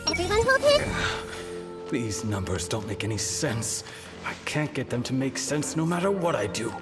Everyone hold him? These numbers don't make any sense. I can't get them to make sense no matter what I do.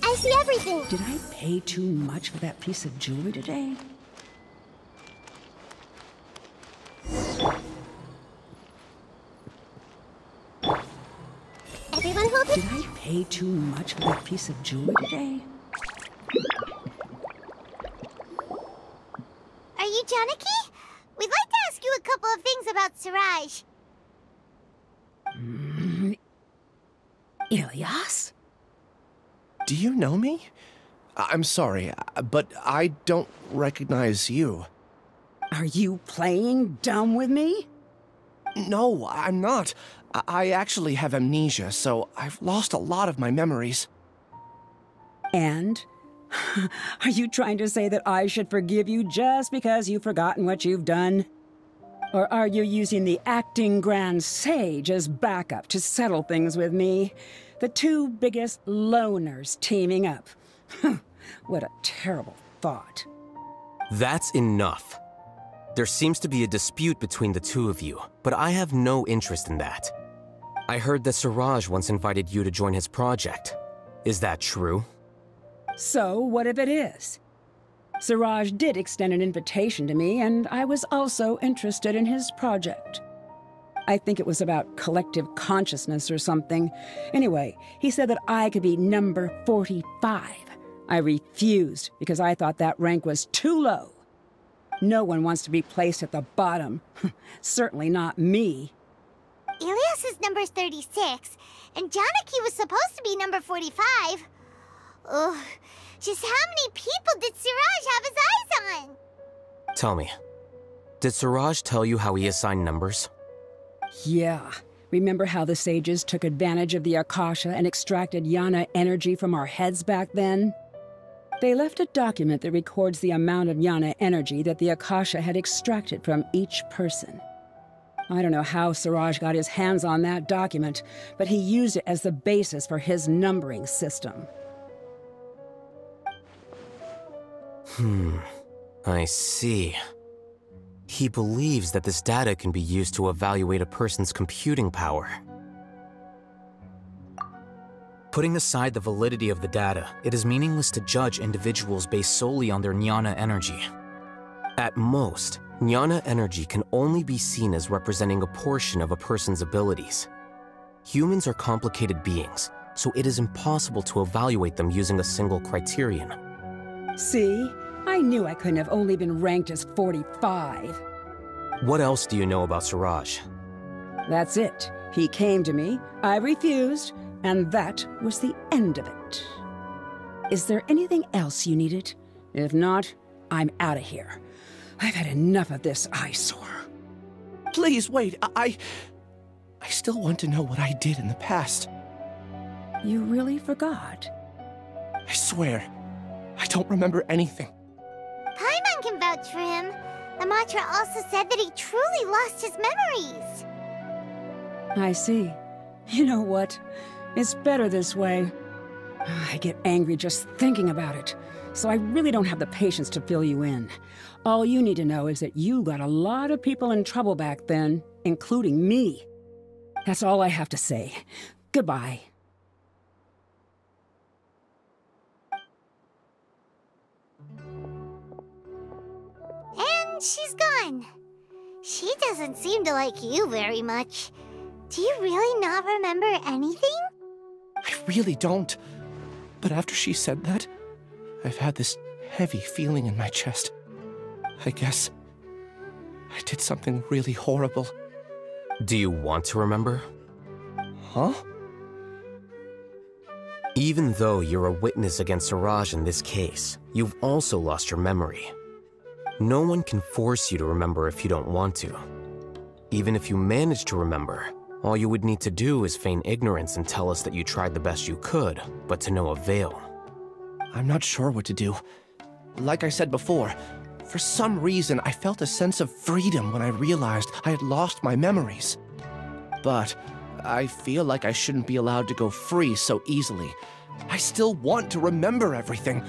I see everything. Did I pay too much for that piece of jewelry today? Everyone hold him? Did I pay too much for that piece of jewelry today? Are you Janaki? We'd like to ask you a couple of things about Siraj. Ilyas? Do you know me? I'm sorry, but I don't recognize you. Are you playing dumb with me? No, I'm not. I actually have amnesia, so I've lost a lot of my memories. And? Are you trying to say that I should forgive you just because you've forgotten what you've done? Or are you using the acting grand sage as backup to settle things with me? The two biggest loners teaming up. What a terrible thought. That's enough. There seems to be a dispute between the two of you, but I have no interest in that. I heard that Siraj once invited you to join his project. Is that true? So, what if it is? Siraj did extend an invitation to me, and I was also interested in his project. I think it was about collective consciousness or something. Anyway, he said that I could be number 45. I refused because I thought that rank was too low. No one wants to be placed at the bottom. Certainly not me. Ilyas is number 36, and Janaki was supposed to be number 45. Ugh, just how many people did Siraj have his eyes on? Tell me, did Siraj tell you how he assigned numbers? Yeah. Remember how the sages took advantage of the Akasha and extracted Yana energy from our heads back then? They left a document that records the amount of Yana energy that the Akasha had extracted from each person. I don't know how Siraj got his hands on that document, but he used it as the basis for his numbering system. I see. He believes that this data can be used to evaluate a person's computing power. Putting aside the validity of the data, it is meaningless to judge individuals based solely on their jnana energy. At most, jnana energy can only be seen as representing a portion of a person's abilities. Humans are complicated beings, so it is impossible to evaluate them using a single criterion. See? I knew I couldn't have only been ranked as 45. What else do you know about Siraj? That's it. He came to me, I refused, and that was the end of it. Is there anything else you needed? If not, I'm out of here. I've had enough of this eyesore. Please, wait, I still want to know what I did in the past. You really forgot? I swear, I don't remember anything. Paimon can vouch for him. The mantra also said that he truly lost his memories. I see. You know what? It's better this way. I get angry just thinking about it, so I really don't have the patience to fill you in. All you need to know is that you got a lot of people in trouble back then, including me. That's all I have to say. Goodbye. And she's gone. She doesn't seem to like you very much. Do you really not remember anything? I really don't. But after she said that, I've had this heavy feeling in my chest. I guess I did something really horrible. Do you want to remember? Huh? Even though you're a witness against Siraj in this case, you've also lost your memory. No one can force you to remember if you don't want to. Even if you manage to remember, all you would need to do is feign ignorance and tell us that you tried the best you could, but to no avail. I'm not sure what to do. Like I said before, for some reason I felt a sense of freedom when I realized I had lost my memories. But I feel like I shouldn't be allowed to go free so easily. I still want to remember everything.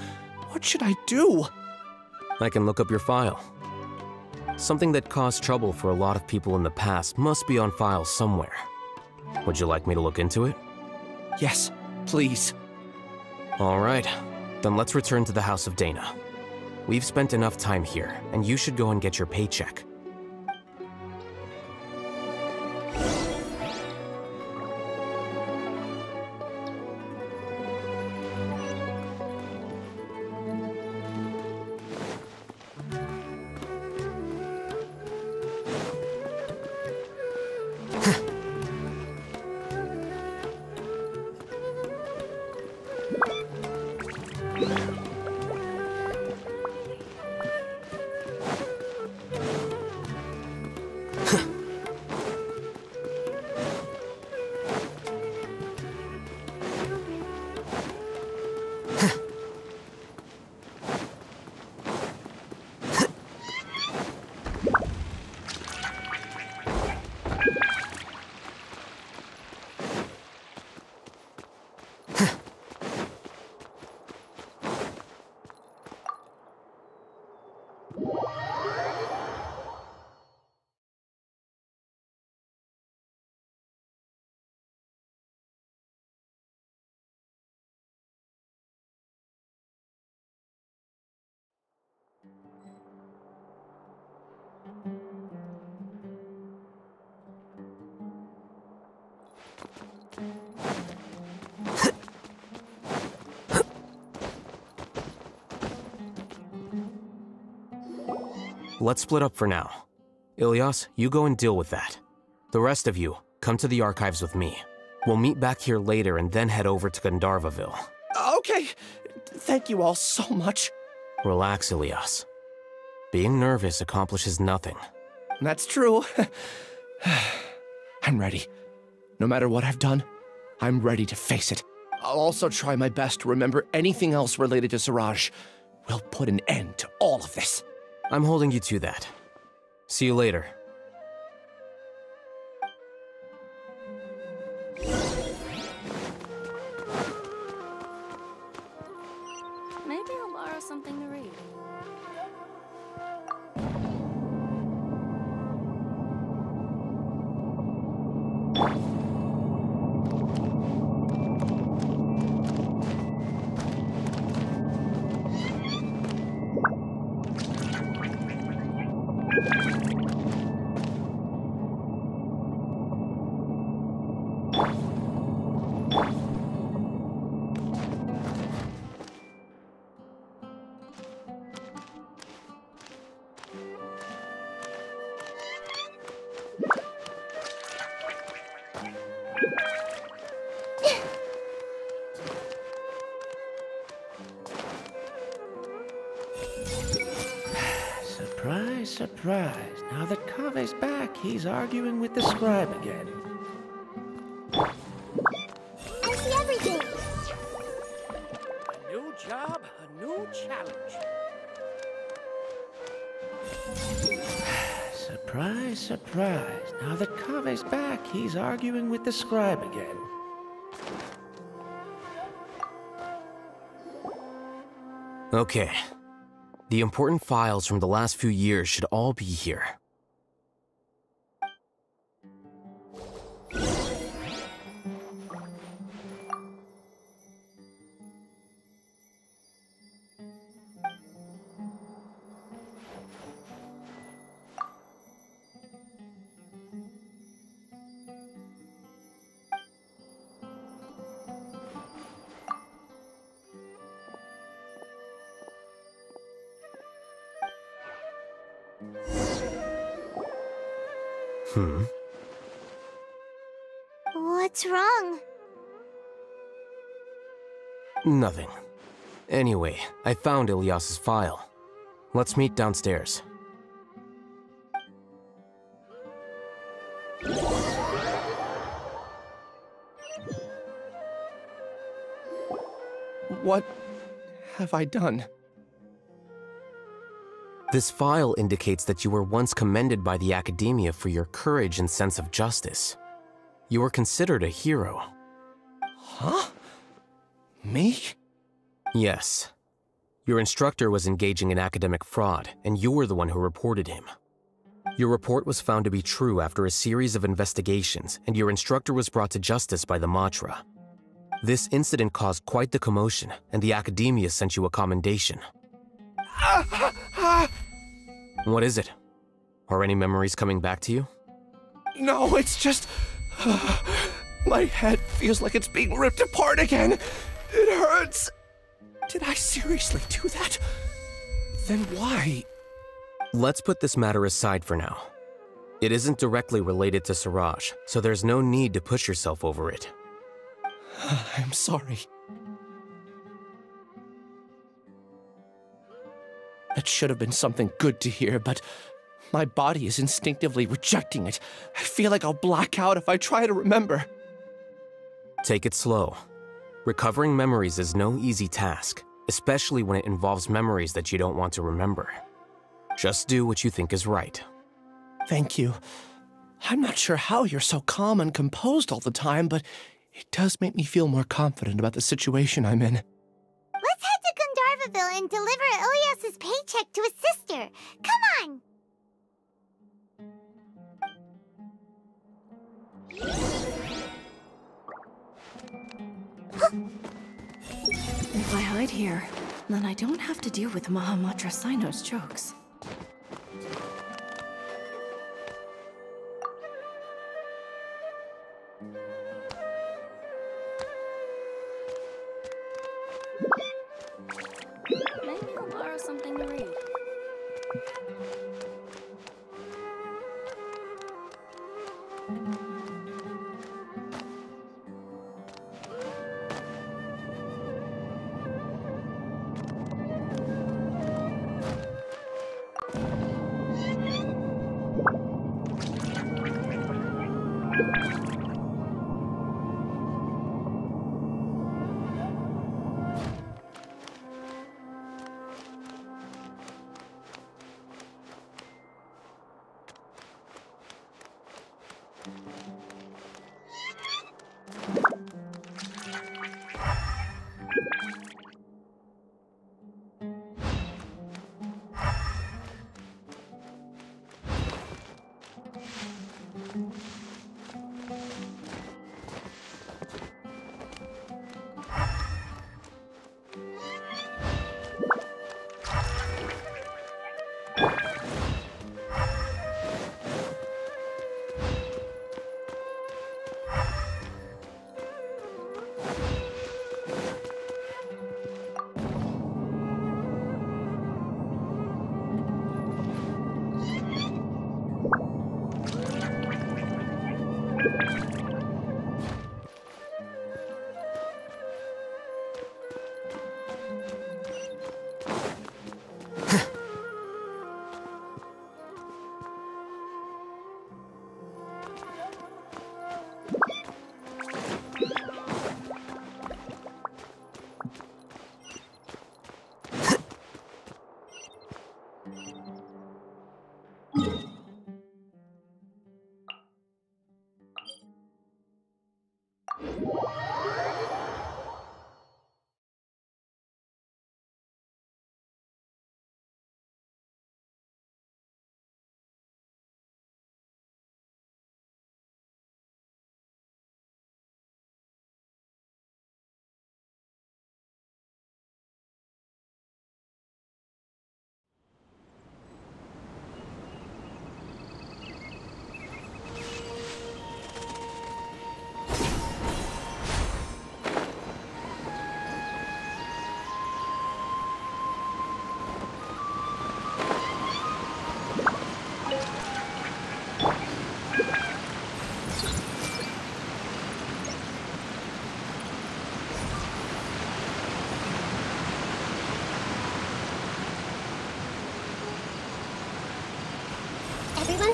What should I do? I can look up your file. Something that caused trouble for a lot of people in the past must be on file somewhere. Would you like me to look into it? Yes, please. All right, then let's return to the House of Dana. We've spent enough time here, and you should go and get your paycheck. Let's split up for now. Ilyas, you go and deal with that. The rest of you, come to the archives with me. We'll meet back here later and then head over to Gandharvaville. Okay. Thank you all so much. Relax, Ilyas. Being nervous accomplishes nothing. That's true. I'm ready. No matter what I've done, I'm ready to face it. I'll also try my best to remember anything else related to Siraj. We'll put an end to all of this. I'm holding you to that. See you later. Maybe I'll borrow something to read. Surprise, surprise. Now that Kave's back, he's arguing with the scribe again. I see everything. A new job, a new challenge. Surprise, surprise. Now that Kave's back, he's arguing with the scribe again. Okay. The important files from the last few years should all be here. What's wrong? Nothing. Anyway, I found Ilyas's file. Let's meet downstairs. What have I done? This file indicates that you were once commended by the Academia for your courage and sense of justice. You were considered a hero. Huh? Me? Yes. Your instructor was engaging in academic fraud, and you were the one who reported him. Your report was found to be true after a series of investigations, and your instructor was brought to justice by the Matra. This incident caused quite the commotion, and the Academia sent you a commendation. What is it? Are any memories coming back to you? No, it's just... my head feels like it's being ripped apart again. It hurts. Did I seriously do that? Then why? Let's put this matter aside for now. It isn't directly related to Siraj, so there's no need to push yourself over it. I'm sorry. That should have been something good to hear, but my body is instinctively rejecting it. I feel like I'll black out if I try to remember. Take it slow. Recovering memories is no easy task, especially when it involves memories that you don't want to remember. Just do what you think is right. Thank you. I'm not sure how you're so calm and composed all the time, but it does make me feel more confident about the situation I'm in. Let's head to Gandharvaville and deliver Ilyas's paycheck to his sister. Come on! If I hide here, then I don't have to deal with Mahamatra Sino's jokes. Maybe I'll borrow something to read.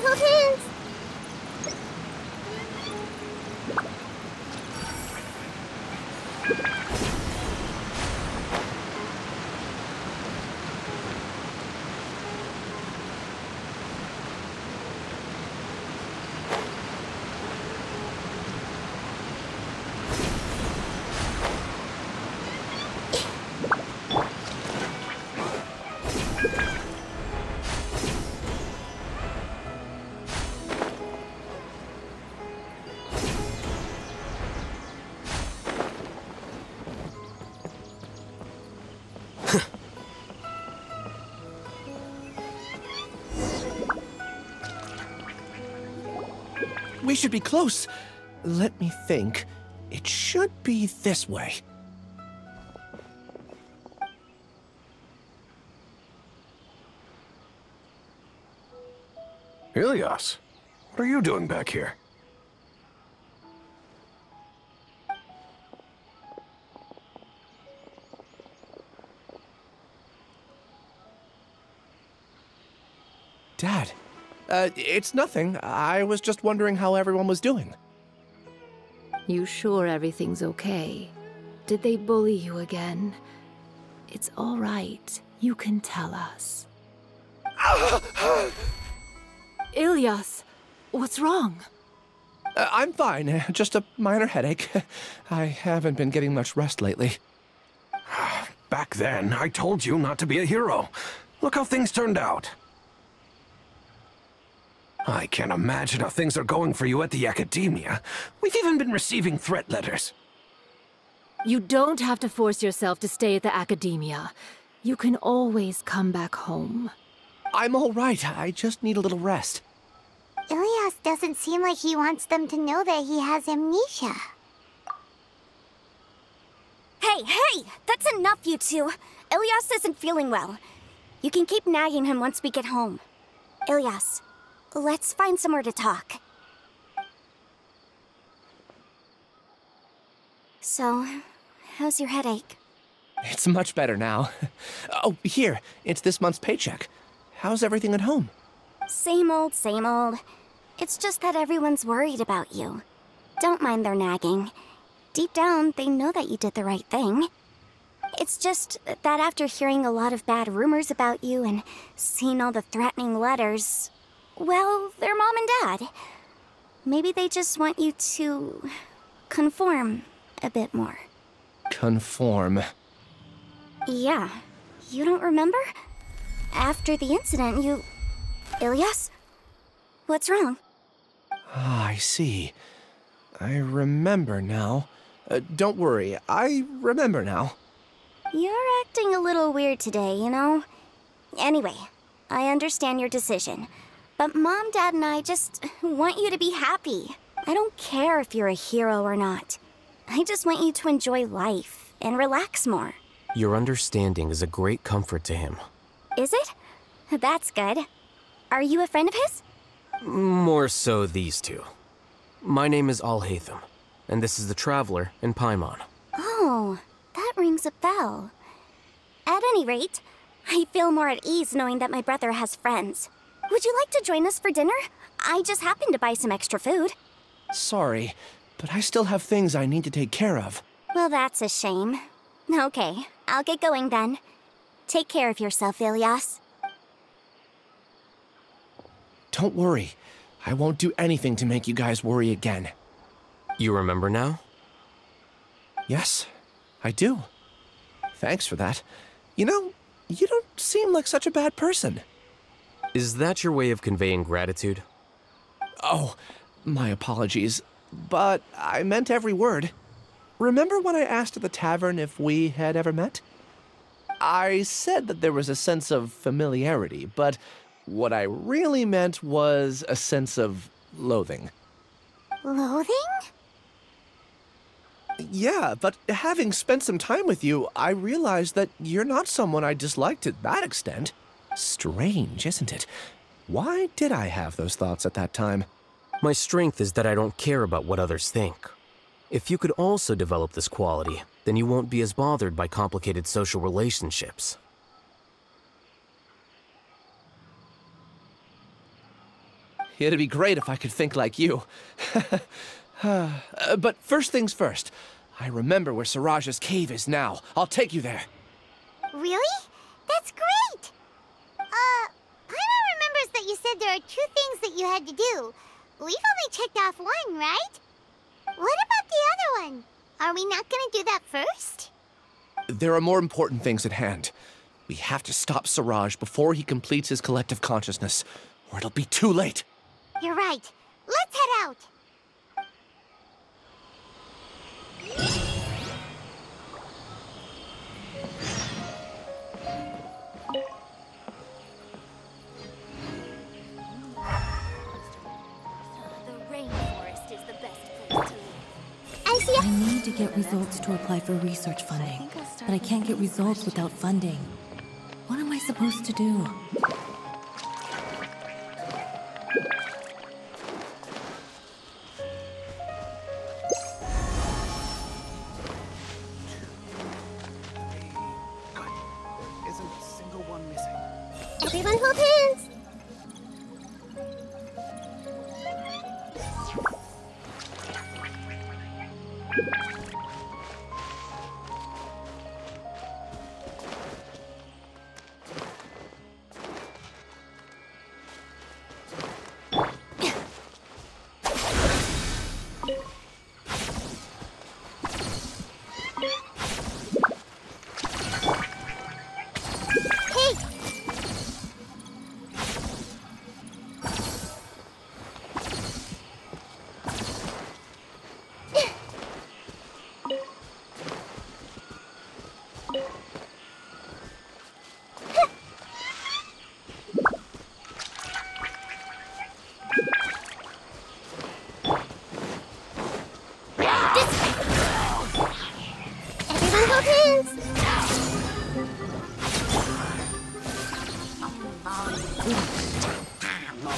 hold hands. We should be close. Let me think. It should be this way. Ilias, what are you doing back here? Dad, it's nothing. I was just wondering how everyone was doing. You sure everything's okay? Did they bully you again? It's all right. You can tell us. Ilias, what's wrong? I'm fine. Just a minor headache. I haven't been getting much rest lately. Back then, I told you not to be a hero. Look how things turned out. I can't imagine how things are going for you at the Academia. We've even been receiving threat letters. You don't have to force yourself to stay at the Academia. You can always come back home. I'm all right. I just need a little rest. Ilias doesn't seem like he wants them to know that he has amnesia. Hey! That's enough, you two. Ilias isn't feeling well. You can keep nagging him once we get home. Ilias, let's find somewhere to talk. So, how's your headache? It's much better now. Oh, here. It's this month's paycheck. How's everything at home? Same old, same old. It's just that everyone's worried about you. Don't mind their nagging. Deep down, they know that you did the right thing. It's just that after hearing a lot of bad rumors about you and seeing all the threatening letters, well, they're mom and dad. Maybe they just want you to conform a bit more. Conform. Yeah. You don't remember? After the incident, you... Ilias? What's wrong? Ah, I see. I remember now. Don't worry, I remember now. You're acting a little weird today, you know? Anyway, I understand your decision. But Mom, Dad, and I just want you to be happy. I don't care if you're a hero or not. I just want you to enjoy life and relax more. Your understanding is a great comfort to him. Is it? That's good. Are you a friend of his? More so these two. My name is Alhaitham, and this is the Traveler in Paimon. Oh, that rings a bell. At any rate, I feel more at ease knowing that my brother has friends. Would you like to join us for dinner? I just happened to buy some extra food. Sorry, but I still have things I need to take care of. Well, that's a shame. Okay, I'll get going then. Take care of yourself, Ilias. Don't worry. I won't do anything to make you guys worry again. You remember now? Yes, I do. Thanks for that. You know, you don't seem like such a bad person. Is that your way of conveying gratitude? Oh, my apologies. But I meant every word. Remember when I asked at the tavern if we had ever met? I said that there was a sense of familiarity, but what I really meant was a sense of loathing. Loathing? Yeah, but having spent some time with you, I realized that you're not someone I dislike to that extent. Strange, isn't it? Why did I have those thoughts at that time? My strength is that I don't care about what others think. If you could also develop this quality, then you won't be as bothered by complicated social relationships. It'd be great if I could think like you. But first things first. I remember where Siraj's cave is now. I'll take you there. Really? That's great! Paimon remembers that you said there are 2 things that you had to do. We've only checked off 1, right? What about the other one? Are we not gonna do that first? There are more important things at hand. We have to stop Siraj before he completes his collective consciousness, or it'll be too late. You're right. Let's head out. The rainforest is the best place to live. I need to get results to apply for research funding, but I can't get results without funding. What am I supposed to do? Isn't a single one missing. Everyone hold hands.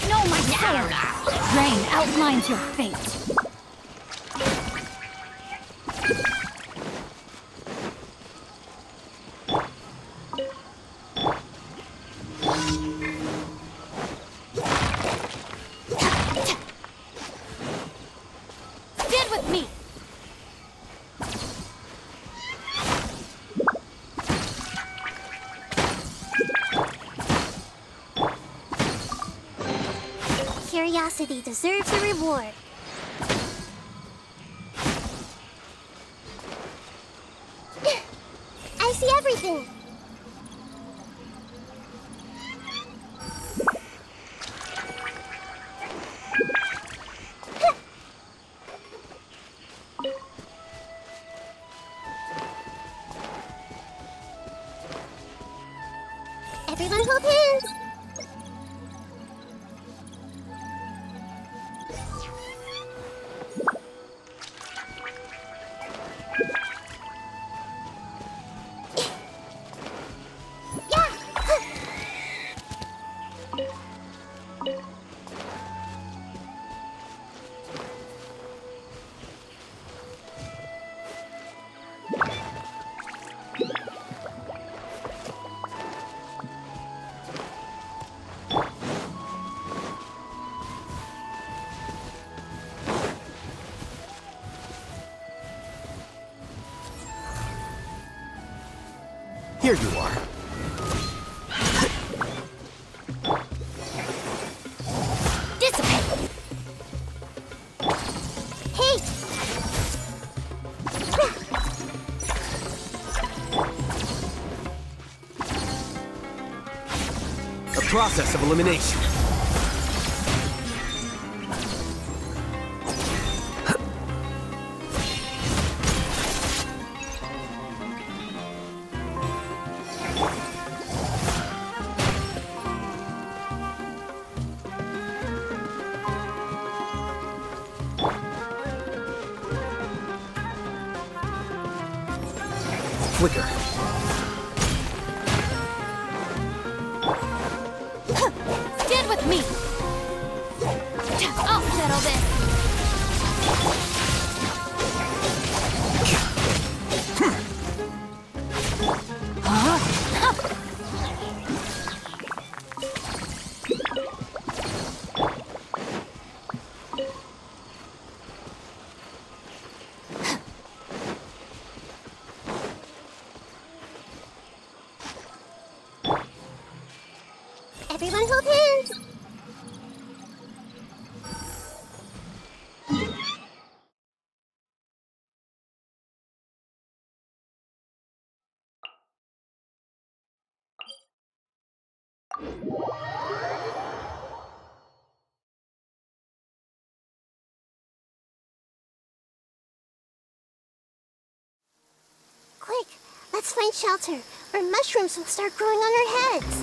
No, my sword! Rain outlines your fate. Stand with me! Curiosity deserves a reward. I see everything. Everyone hold hands. Here you are. Dissipate. Hey. A process of elimination. Flicker. Stand with me! I'll settle this! Let's find shelter, or mushrooms will start growing on our heads.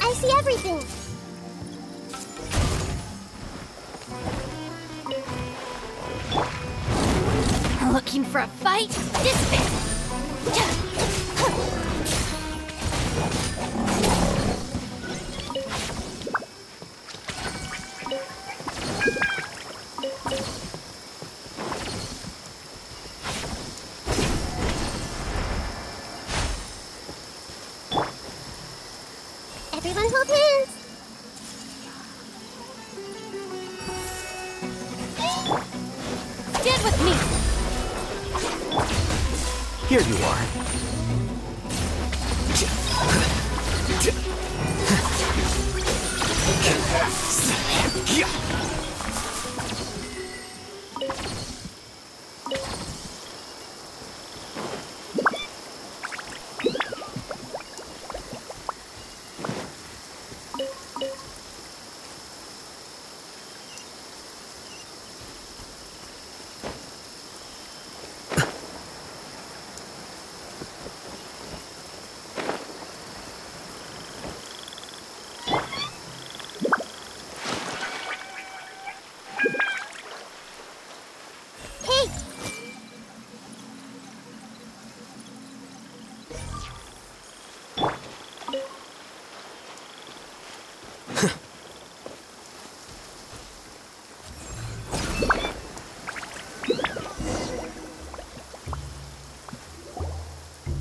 I see everything. Looking for a fight? This bit. Everyone hold hands. Stand with me. Here you are.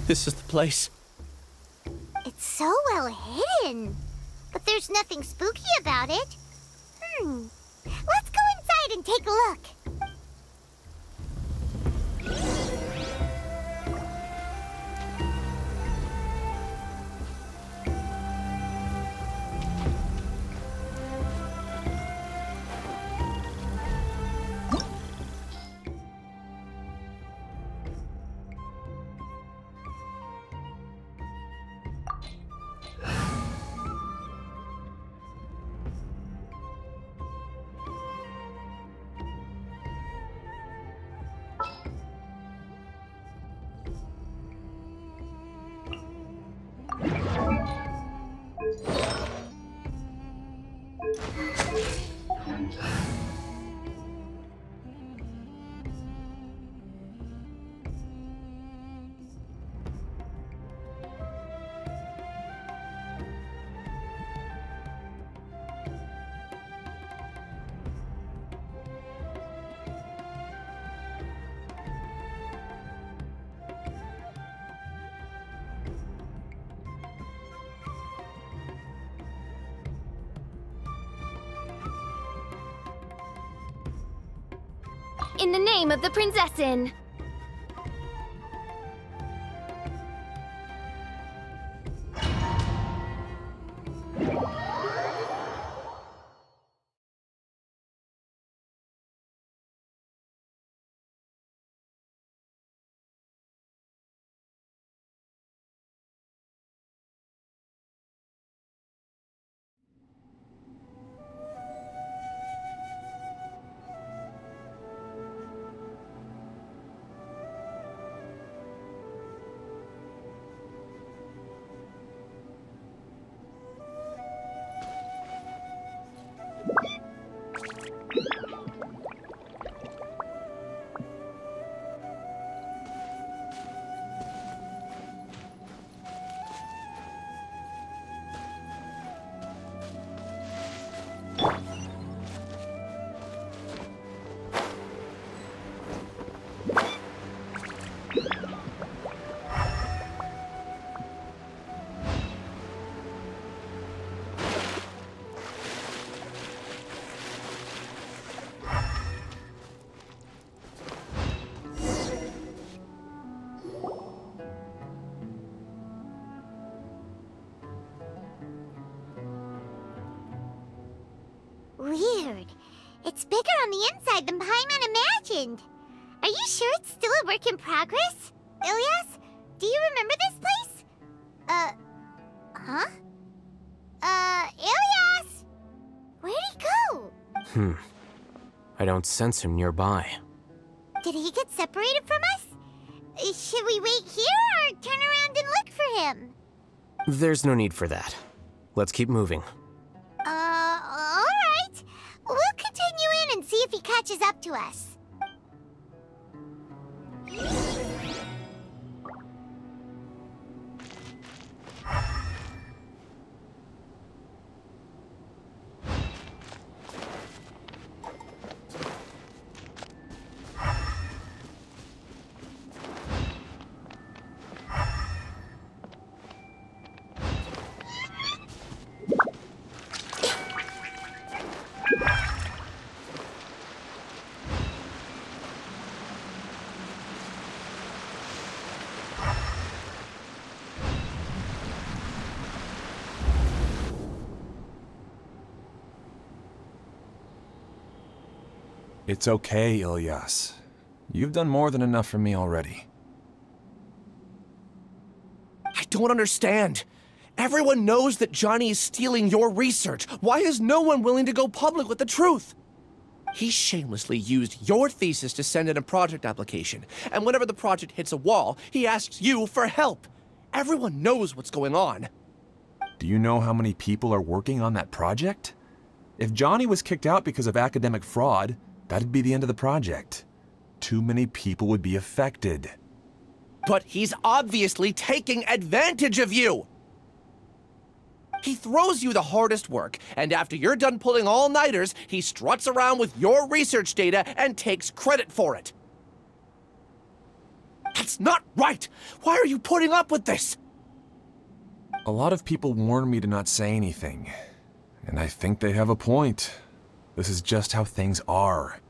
This is the place. It's so well hidden. But there's nothing spooky about it. Let's go inside and take a look. In the name of the Prinzessin. Weird. It's bigger on the inside than Paimon imagined. Are you sure it's still a work in progress? Ilias, do you remember this place? Huh? Ilias! Where'd he go? I don't sense him nearby. Did he get separated from us? Should we wait here or turn around and look for him? There's no need for that. Let's keep moving. Alright. We'll continue in and see if he catches up to us. It's okay, Ilias. You've done more than enough for me already. I don't understand. Everyone knows that Johnny is stealing your research. Why is no one willing to go public with the truth? He shamelessly used your thesis to send in a project application, and whenever the project hits a wall, he asks you for help. Everyone knows what's going on. Do you know how many people are working on that project? If Johnny was kicked out because of academic fraud, that'd be the end of the project. Too many people would be affected. But he's obviously taking advantage of you! He throws you the hardest work, and after you're done pulling all-nighters, he struts around with your research data and takes credit for it. That's not right! Why are you putting up with this? A lot of people warn me to not say anything, and I think they have a point. This is just how things are.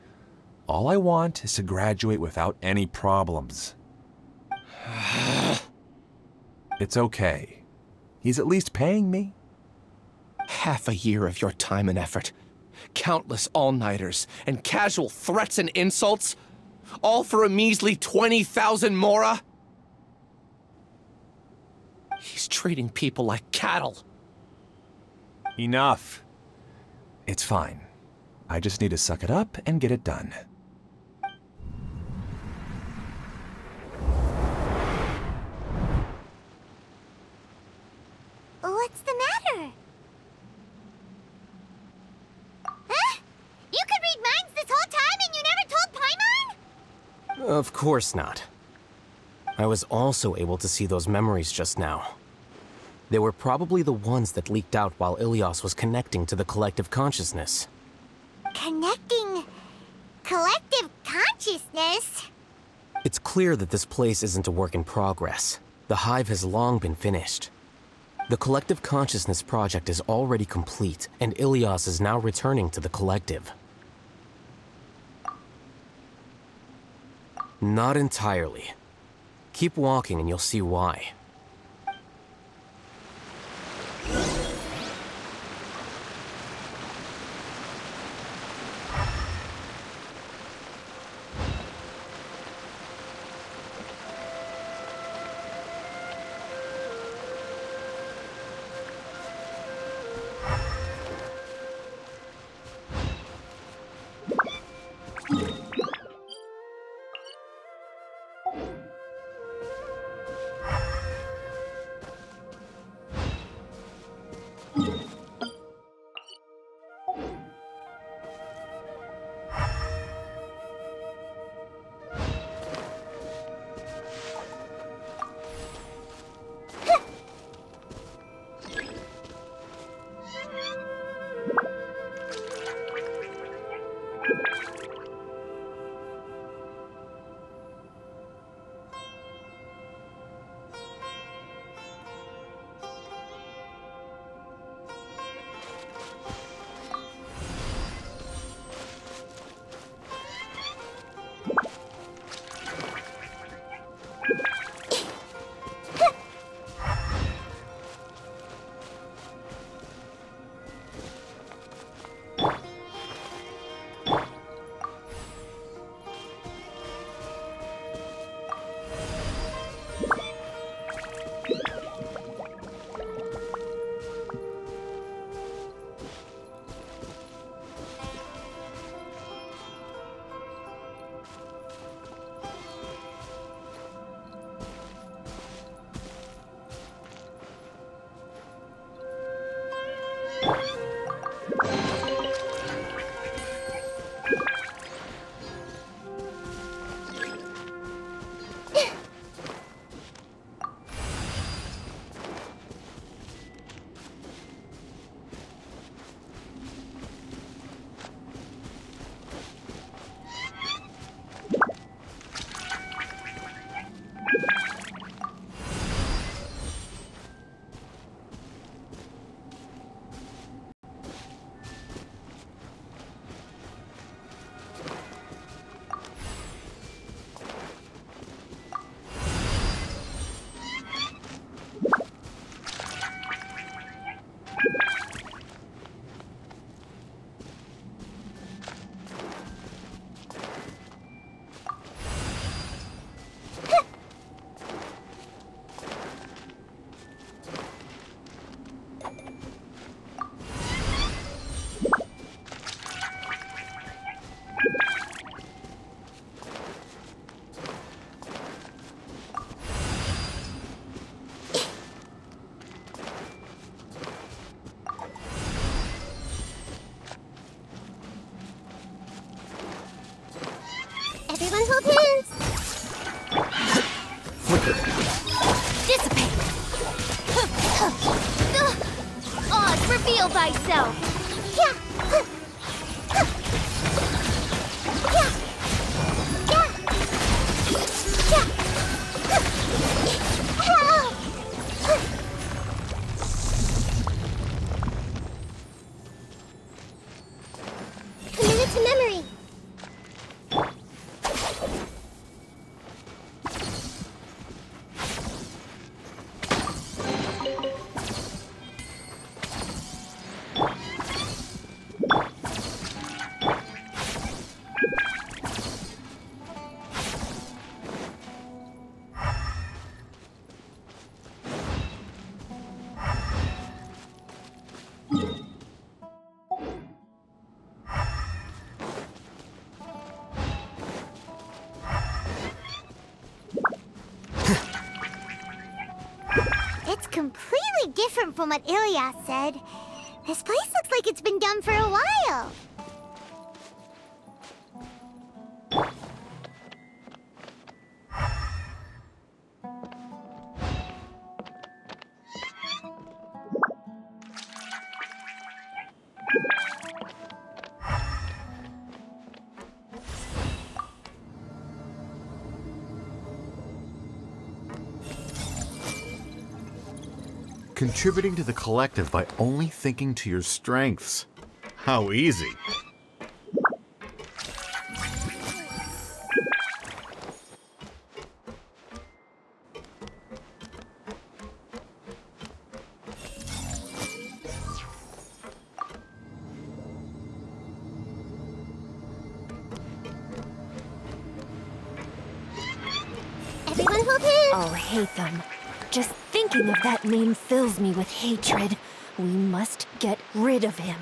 All I want is to graduate without any problems. It's okay. He's at least paying me. Half a year of your time and effort. Countless all-nighters and casual threats and insults. All for a measly 20,000 mora? He's treating people like cattle. Enough. It's fine. I just need to suck it up and get it done. What's the matter? Huh? You could read minds this whole time and you never told Paimon? Of course not. I was also able to see those memories just now. They were probably the ones that leaked out while Ilias was connecting to the collective consciousness. Connecting collective consciousness? It's clear that this place isn't a work in progress. The hive has long been finished. The collective consciousness project is already complete, and Ilias is now returning to the collective. Not entirely. Keep walking and you'll see why. hold hands! Dissipate! Oz, reveal thyself! Commit it to memory. It's completely different from what Ilias said. This place looks like it's been done for a while. Contributing to the collective by only thinking to your strengths. How easy. Everyone hold hands! Alhaitham. Just thinking of that name fills me with hatred. We must get rid of him.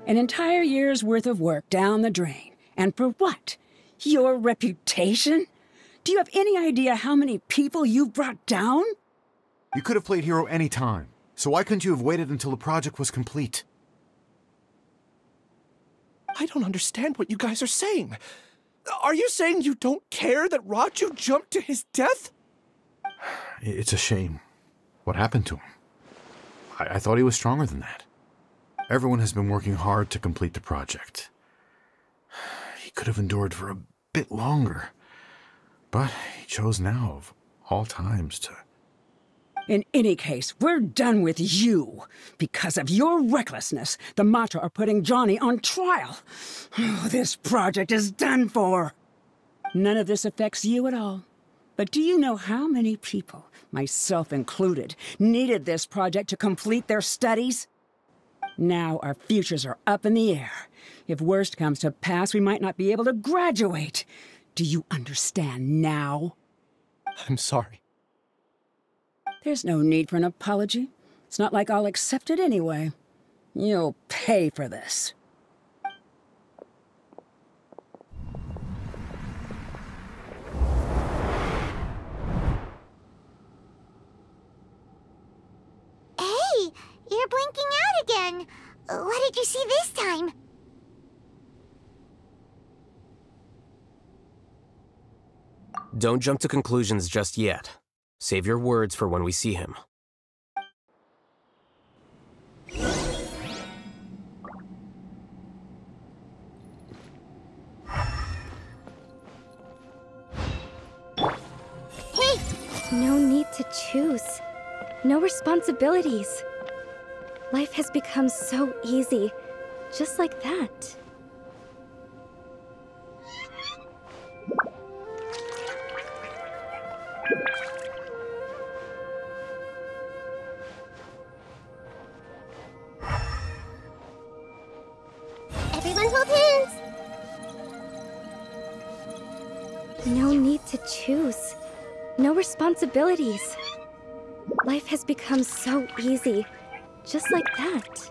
An entire year's worth of work down the drain. And for what? Your reputation? Do you have any idea how many people you've brought down? You could have played hero any time, so why couldn't you have waited until the project was complete? I don't understand what you guys are saying. Are you saying you don't care that Raju jumped to his death? It's a shame. What happened to him? I thought he was stronger than that. Everyone has been working hard to complete the project. He could have endured for a bit longer, but he chose now, of all times, to... In any case, we're done with you. Because of your recklessness, the Matra are putting Johnny on trial. This project is done for. None of this affects you at all. But do you know how many people, myself included, needed this project to complete their studies? Now our futures are up in the air. If worst comes to pass, we might not be able to graduate. Do you understand now? I'm sorry. There's no need for an apology. It's not like I'll accept it anyway. You'll pay for this. Hey, you're blinking out again. What did you see this time? Don't jump to conclusions just yet. Save your words for when we see him. Hey! No need to choose. No responsibilities. Life has become so easy, just like that. Everyone hold hands! No need to choose. No responsibilities. Life has become so easy, just like that.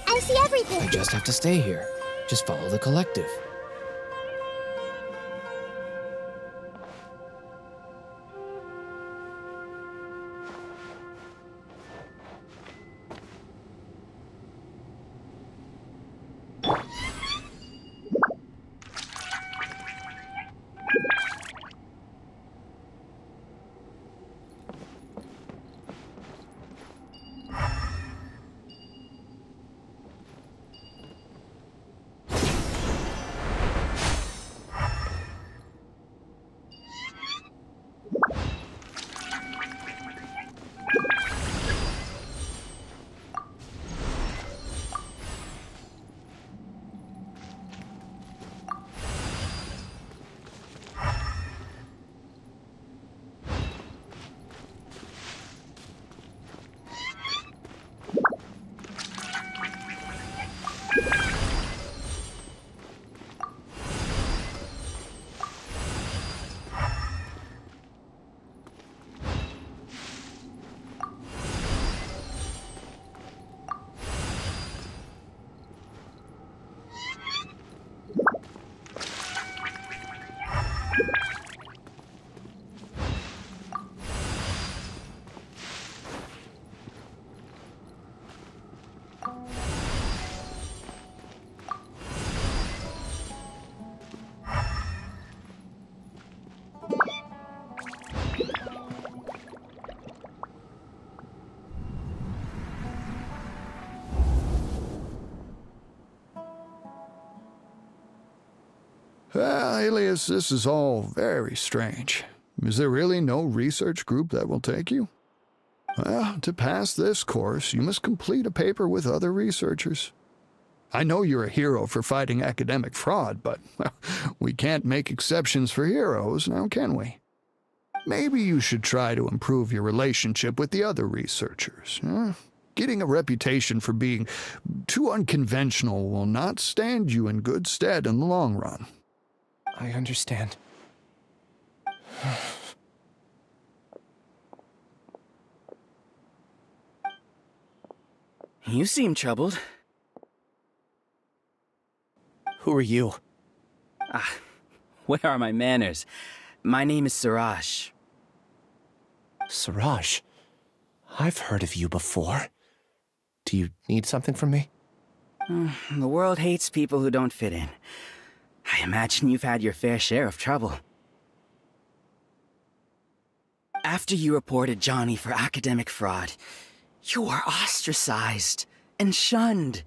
I see everything! I just have to stay here. Just follow the collective. Alias, this is all very strange. Is there really no research group that will take you? Well, to pass this course, you must complete a paper with other researchers. I know you're a hero for fighting academic fraud, but well, we can't make exceptions for heroes, now can we? Maybe you should try to improve your relationship with the other researchers. Getting a reputation for being too unconventional will not stand you in good stead in the long run. I understand. You seem troubled. Who are you? Where are my manners? My name is Suraj. Suraj? I've heard of you before. Do you need something from me? The world hates people who don't fit in. I imagine you've had your fair share of trouble. After you reported Johnny for academic fraud, you were ostracized and shunned.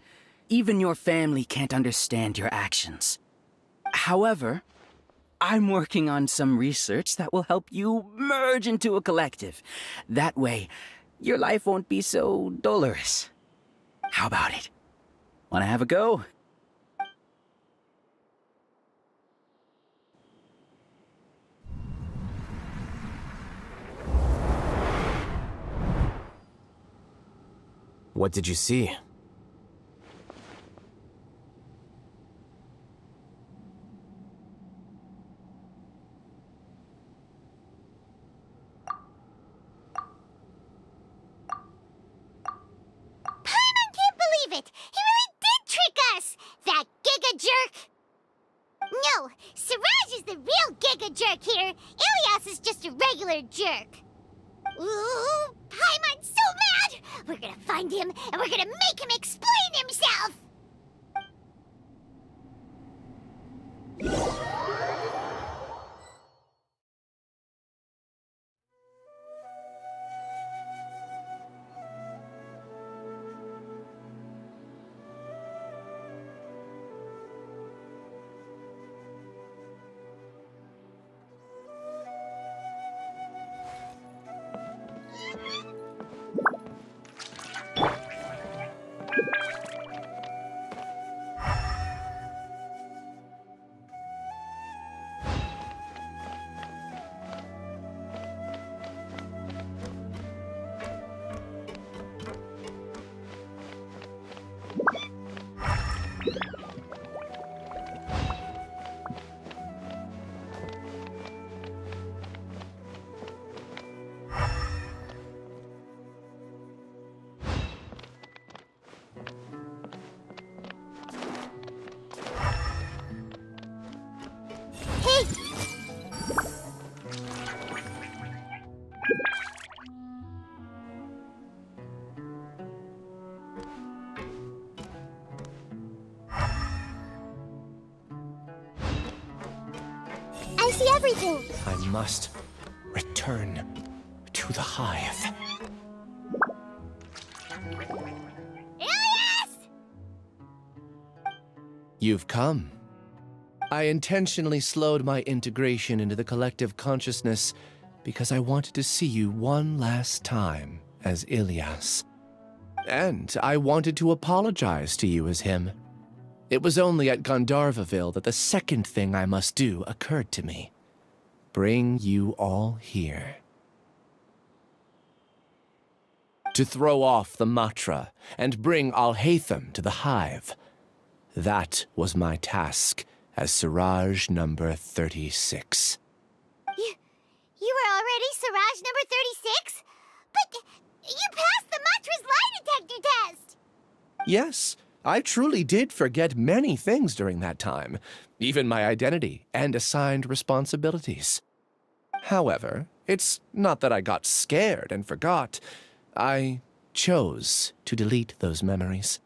Even your family can't understand your actions. However, I'm working on some research that will help you merge into a collective. That way, your life won't be so dolorous. How about it? Wanna have a go? What did you see? Giga Jerk here. Ilias is just a regular jerk. Ooh, Paimon's so mad! We're gonna find him, and we're gonna make him explain himself! I see everything. I must return to the hive. Ilias! You've come. I intentionally slowed my integration into the collective consciousness because I wanted to see you one last time as Ilias. And I wanted to apologize to you as him. It was only at Gandharvaville that the second thing I must do occurred to me. Bring you all here. To throw off the Matra and bring Alhaitham to the hive. That was my task as Siraj number 36. You were already Siraj number 36? But you passed the Matra's lie detector test! Yes, I truly did forget many things during that time, even my identity and assigned responsibilities. However, it's not that I got scared and forgot. I chose to delete those memories.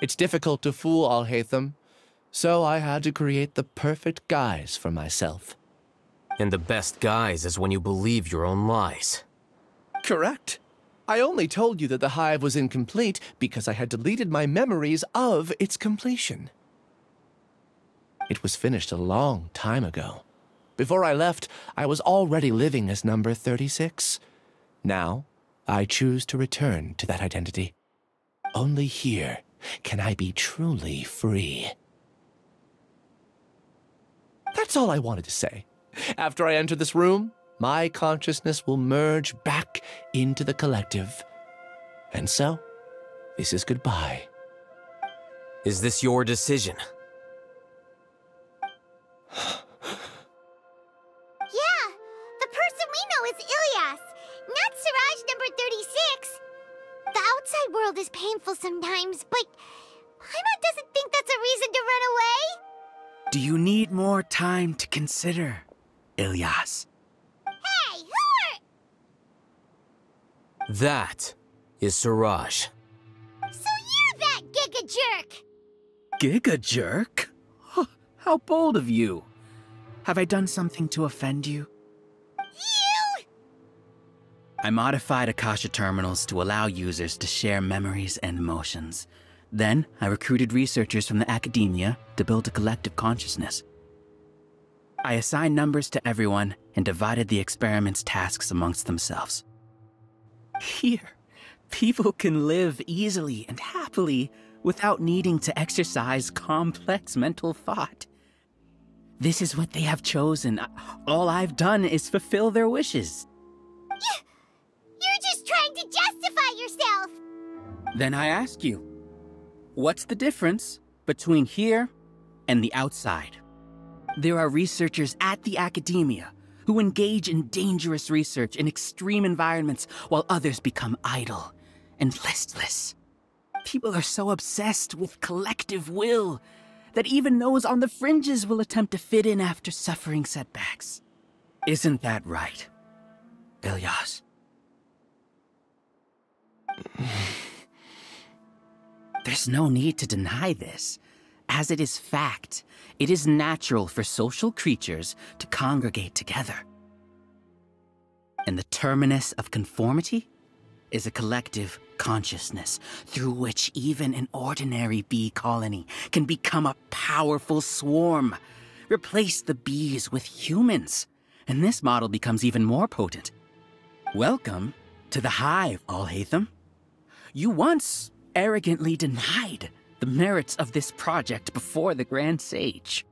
It's difficult to fool Alhaitham, so I had to create the perfect guise for myself. And the best guise is when you believe your own lies. Correct. I only told you that the hive was incomplete because I had deleted my memories of its completion. It was finished a long time ago. Before I left, I was already living as number 36. Now, I choose to return to that identity. Only here can I be truly free. That's all I wanted to say. After I enter this room, my consciousness will merge back into the collective. And so, this is goodbye. Is this your decision? Yeah, the person we know is Ilias, not Siraj number 36. The outside world is painful sometimes, but Paimon doesn't think that's a reason to run away. Do you need more time to consider, Ilias? Hey, who are... That is Siraj. So you're that Giga Jerk! Giga Jerk? Oh, how bold of you. Have I done something to offend you? You! I modified Akasha terminals to allow users to share memories and emotions. Then, I recruited researchers from the academia to build a collective consciousness. I assigned numbers to everyone and divided the experiment's tasks amongst themselves. Here, people can live easily and happily without needing to exercise complex mental thought. This is what they have chosen. All I've done is fulfill their wishes. You're just trying to justify yourself! Then I ask you, what's the difference between here and the outside? There are researchers at the academia who engage in dangerous research in extreme environments while others become idle and listless. People are so obsessed with collective will that even those on the fringes will attempt to fit in after suffering setbacks. Isn't that right, Ilyas? There's no need to deny this, as it is fact. It is natural for social creatures to congregate together. And the terminus of conformity is a collective consciousness through which even an ordinary bee colony can become a powerful swarm. Replace the bees with humans, and this model becomes even more potent. Welcome to the hive, Alhaitham. You once arrogantly denied the merits of this project before the Grand Sage.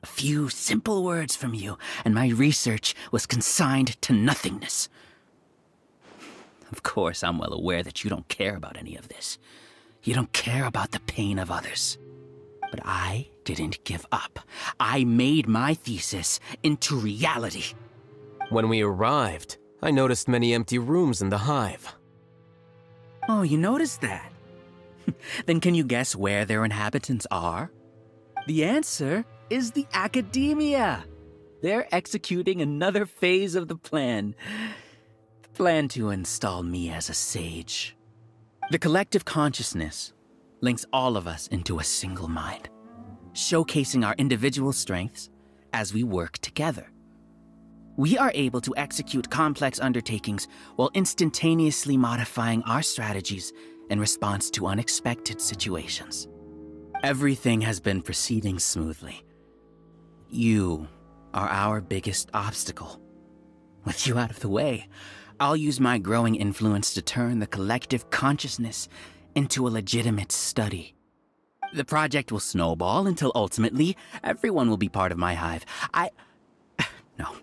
A few simple words from you, and my research was consigned to nothingness. Of course, I'm well aware that you don't care about any of this. You don't care about the pain of others. But I didn't give up. I made my thesis into reality. When we arrived, I noticed many empty rooms in the hive. Oh, you noticed that? Then can you guess where their inhabitants are? The answer is the academia. They're executing another phase of the plan. The plan to install me as a sage. The collective consciousness links all of us into a single mind, showcasing our individual strengths as we work together. We are able to execute complex undertakings while instantaneously modifying our strategies in response to unexpected situations. Everything has been proceeding smoothly. You are our biggest obstacle. With you out of the way, I'll use my growing influence to turn the collective consciousness into a legitimate study. The project will snowball until ultimately everyone will be part of my hive. No.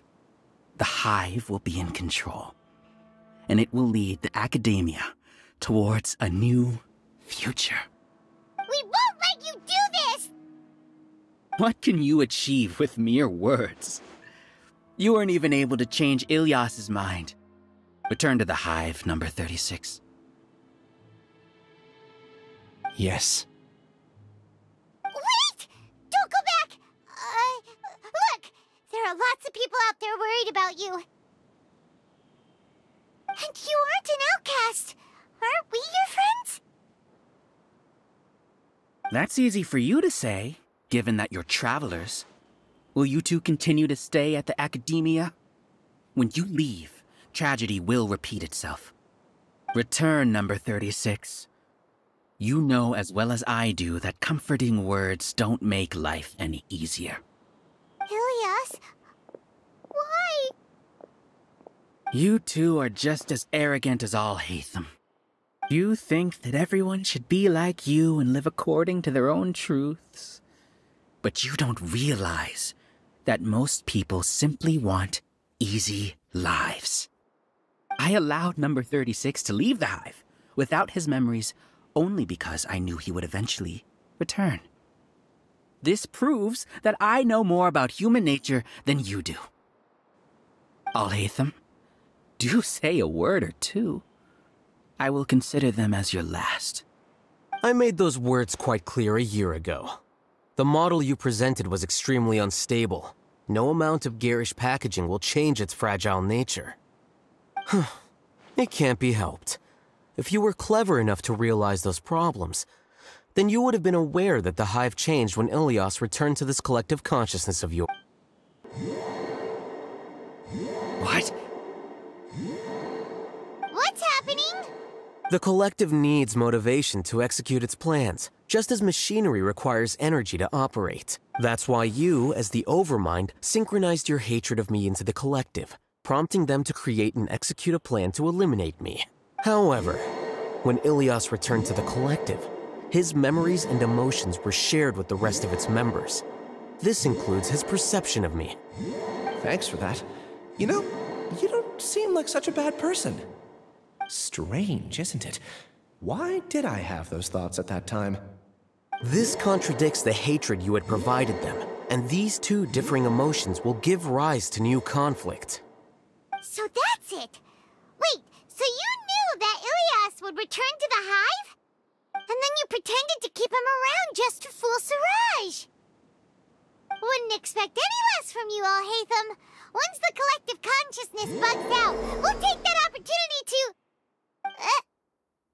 The hive will be in control, and it will lead the academia towards a new future. We won't let you do this! What can you achieve with mere words? You weren't even able to change Ilyas's mind. Return to the hive, number 36. Yes. Wait! Don't go back! Look! There are lots of people out there worried about you. And you aren't an outcast. Aren't we your friends? That's easy for you to say, given that you're travelers. Will you two continue to stay at the academia? When you leave, tragedy will repeat itself. Return, number 36. You know as well as I do that comforting words don't make life any easier. Ilyas? Why? You two are just as arrogant as Alhaitham. You think that everyone should be like you and live according to their own truths. But you don't realize that most people simply want easy lives. I allowed number 36 to leave the hive without his memories only because I knew he would eventually return. This proves that I know more about human nature than you do. Alhaitham, do say a word or two. I will consider them as your last. I made those words quite clear a year ago. The model you presented was extremely unstable. No amount of garish packaging will change its fragile nature. It can't be helped. If you were clever enough to realize those problems, then you would have been aware that the hive changed when Ilyas returned to this collective consciousness of yours. What? What's happening? The collective needs motivation to execute its plans, just as machinery requires energy to operate. That's why you, as the Overmind, synchronized your hatred of me into the collective, prompting them to create and execute a plan to eliminate me. However, when Ilyas returned to the collective, his memories and emotions were shared with the rest of its members. This includes his perception of me. Thanks for that. You know, you don't seem like such a bad person. Strange, isn't it? Why did I have those thoughts at that time? This contradicts the hatred you had provided them, and these two differing emotions will give rise to new conflict. So that's it. Wait, so you knew that Ilyas would return to the hive? And then you pretended to keep him around just to fool Siraj. Wouldn't expect any less from you, Alhaitham. Once the collective consciousness bugs out, we'll take that opportunity to...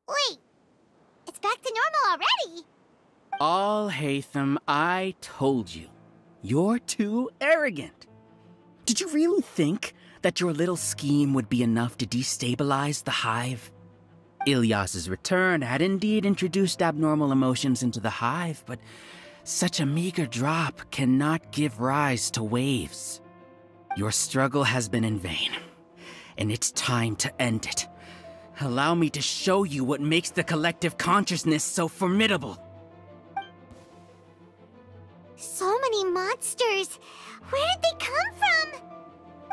wait. It's back to normal already. Alhaitham, I told you. You're too arrogant. Did you really think that your little scheme would be enough to destabilize the hive? Ilyas's return had indeed introduced abnormal emotions into the hive, but such a meager drop cannot give rise to waves. Your struggle has been in vain, and it's time to end it. Allow me to show you what makes the collective consciousness so formidable. So many monsters. Where did they come from?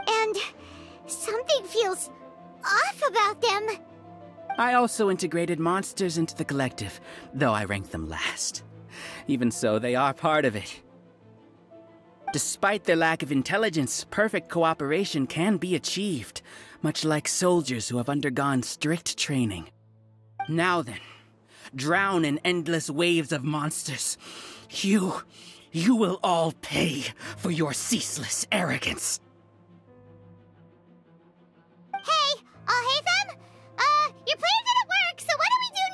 And something feels off about them. I also integrated monsters into the collective, though I ranked them last. Even so, they are part of it. Despite their lack of intelligence, perfect cooperation can be achieved, much like soldiers who have undergone strict training. Now then, drown in endless waves of monsters. You will all pay for your ceaseless arrogance. Hey, Alhaitham? Your plan didn't work, so what do we do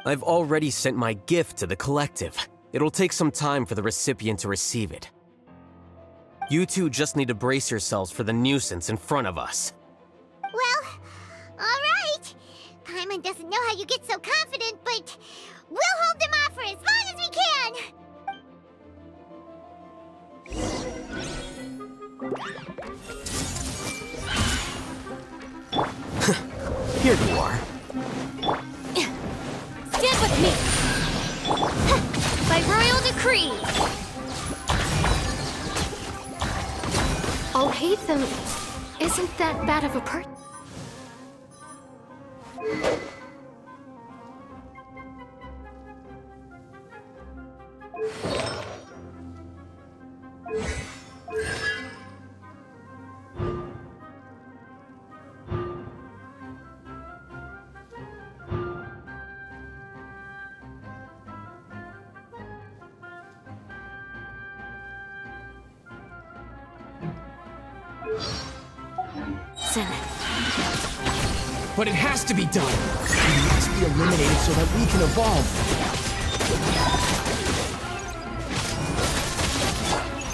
now? I've already sent my gift to the collective. It'll take some time for the recipient to receive it. You two just need to brace yourselves for the nuisance in front of us. Well, alright. Paimon doesn't know how you get so confident, but we'll hold them off for as long as we can. Here you are. Stand with me! By royal decree! Alhaitham isn't that bad of a person. But it has to be done. He must be eliminated so that we can evolve.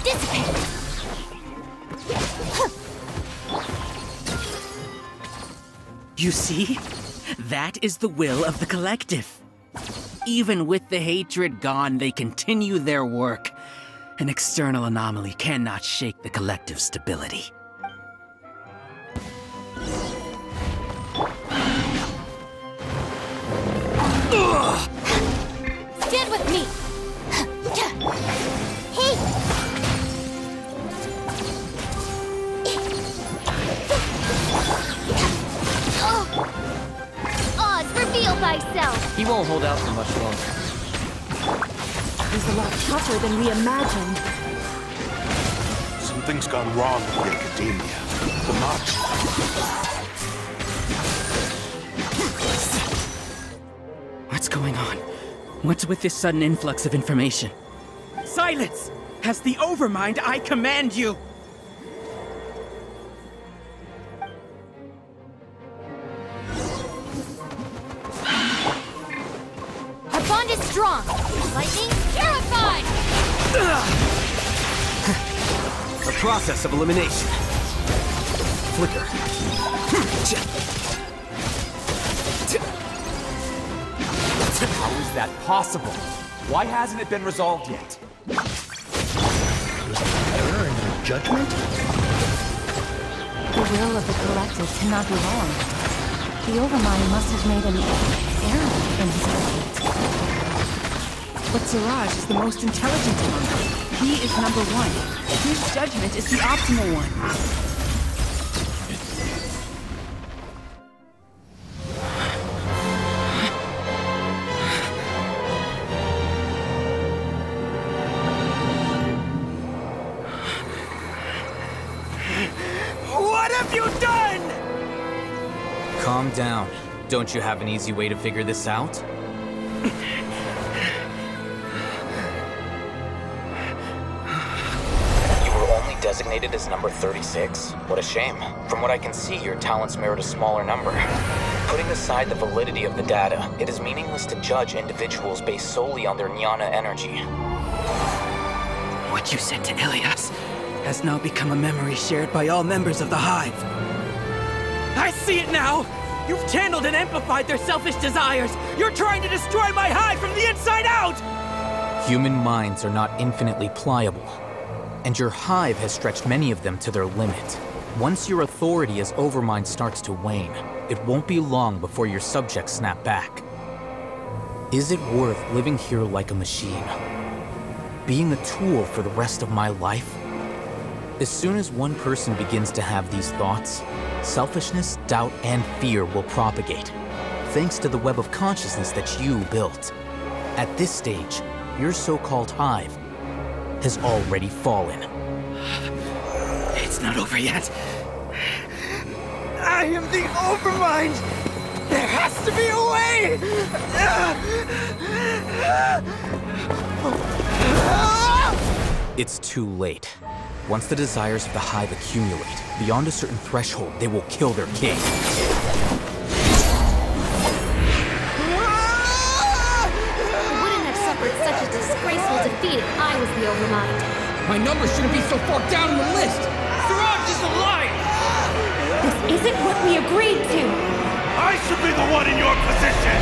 Dissipate! You see? That is the will of the collective. Even with the hatred gone, they continue their work. An external anomaly cannot shake the collective's stability. Stand with me! Hey! Oz, reveal thyself! He won't hold out for much longer. He's a lot tougher than we imagined. Something's gone wrong with the Academia. The March. What's going on? What's with this sudden influx of information? Silence! As the Overmind, I command you! Our bond is strong! Lightning terrified! The process of elimination. Flicker. How is that possible? Why hasn't it been resolved yet? Error in our judgment? The will of the collective cannot be wrong. The Overmind must have made an error in his judgment. But Siraj is the most intelligent among them. He is number one. His judgment is the optimal one. What have you done? Calm down. Don't you have an easy way to figure this out? You were only designated as number 36? What a shame. From what I can see, your talents merit a smaller number. Putting aside the validity of the data, it is meaningless to judge individuals based solely on their jnana energy. What you said to Ilias has now become a memory shared by all members of the Hive. I see it now! You've channeled and amplified their selfish desires! You're trying to destroy my Hive from the inside out! Human minds are not infinitely pliable, and your Hive has stretched many of them to their limit. Once your authority as Overmind starts to wane, it won't be long before your subjects snap back. Is it worth living here like a machine? Being a tool for the rest of my life? As soon as one person begins to have these thoughts, selfishness, doubt, and fear will propagate, thanks to the web of consciousness that you built. At this stage, your so-called Hive has already fallen. It's not over yet. I am the Overmind! There has to be a way! It's too late. Once the desires of the Hive accumulate, beyond a certain threshold, they will kill their king. I wouldn't have suffered such a disgraceful defeat if I was the Overmind. My number shouldn't be so far down on the list! Siraj is a liar! This isn't what we agreed to! I should be the one in your position!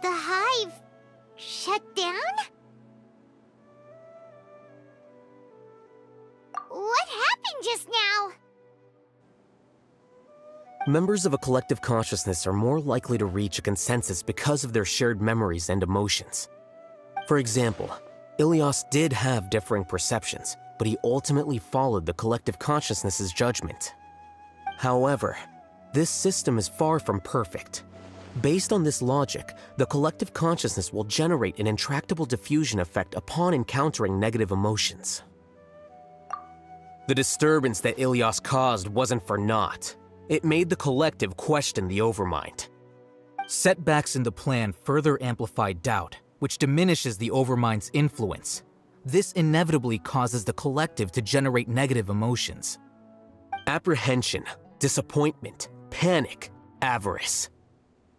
The Hive shut down? What happened just now? Members of a collective consciousness are more likely to reach a consensus because of their shared memories and emotions. For example, Ilias did have differing perceptions, but he ultimately followed the collective consciousness's judgment. However, this system is far from perfect. Based on this logic, the collective consciousness will generate an intractable diffusion effect upon encountering negative emotions. The disturbance that Ilias caused wasn't for naught. It made the collective question the Overmind. Setbacks in the plan further amplified doubt, which diminishes the Overmind's influence. This inevitably causes the collective to generate negative emotions. Apprehension, disappointment, panic, avarice.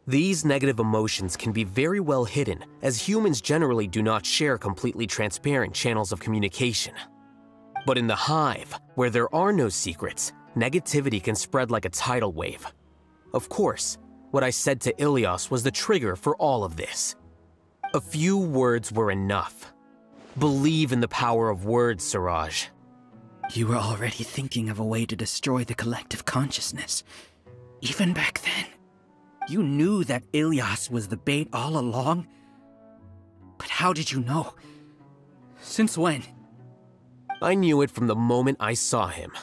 These negative emotions can be very well hidden, as humans generally do not share completely transparent channels of communication. But in the Hive, where there are no secrets, negativity can spread like a tidal wave. Of course, what I said to Ilias was the trigger for all of this. A few words were enough. Believe in the power of words, Siraj. You were already thinking of a way to destroy the collective consciousness. Even back then. You knew that Ilias was the bait all along? But how did you know? Since when? I knew it from the moment I saw him.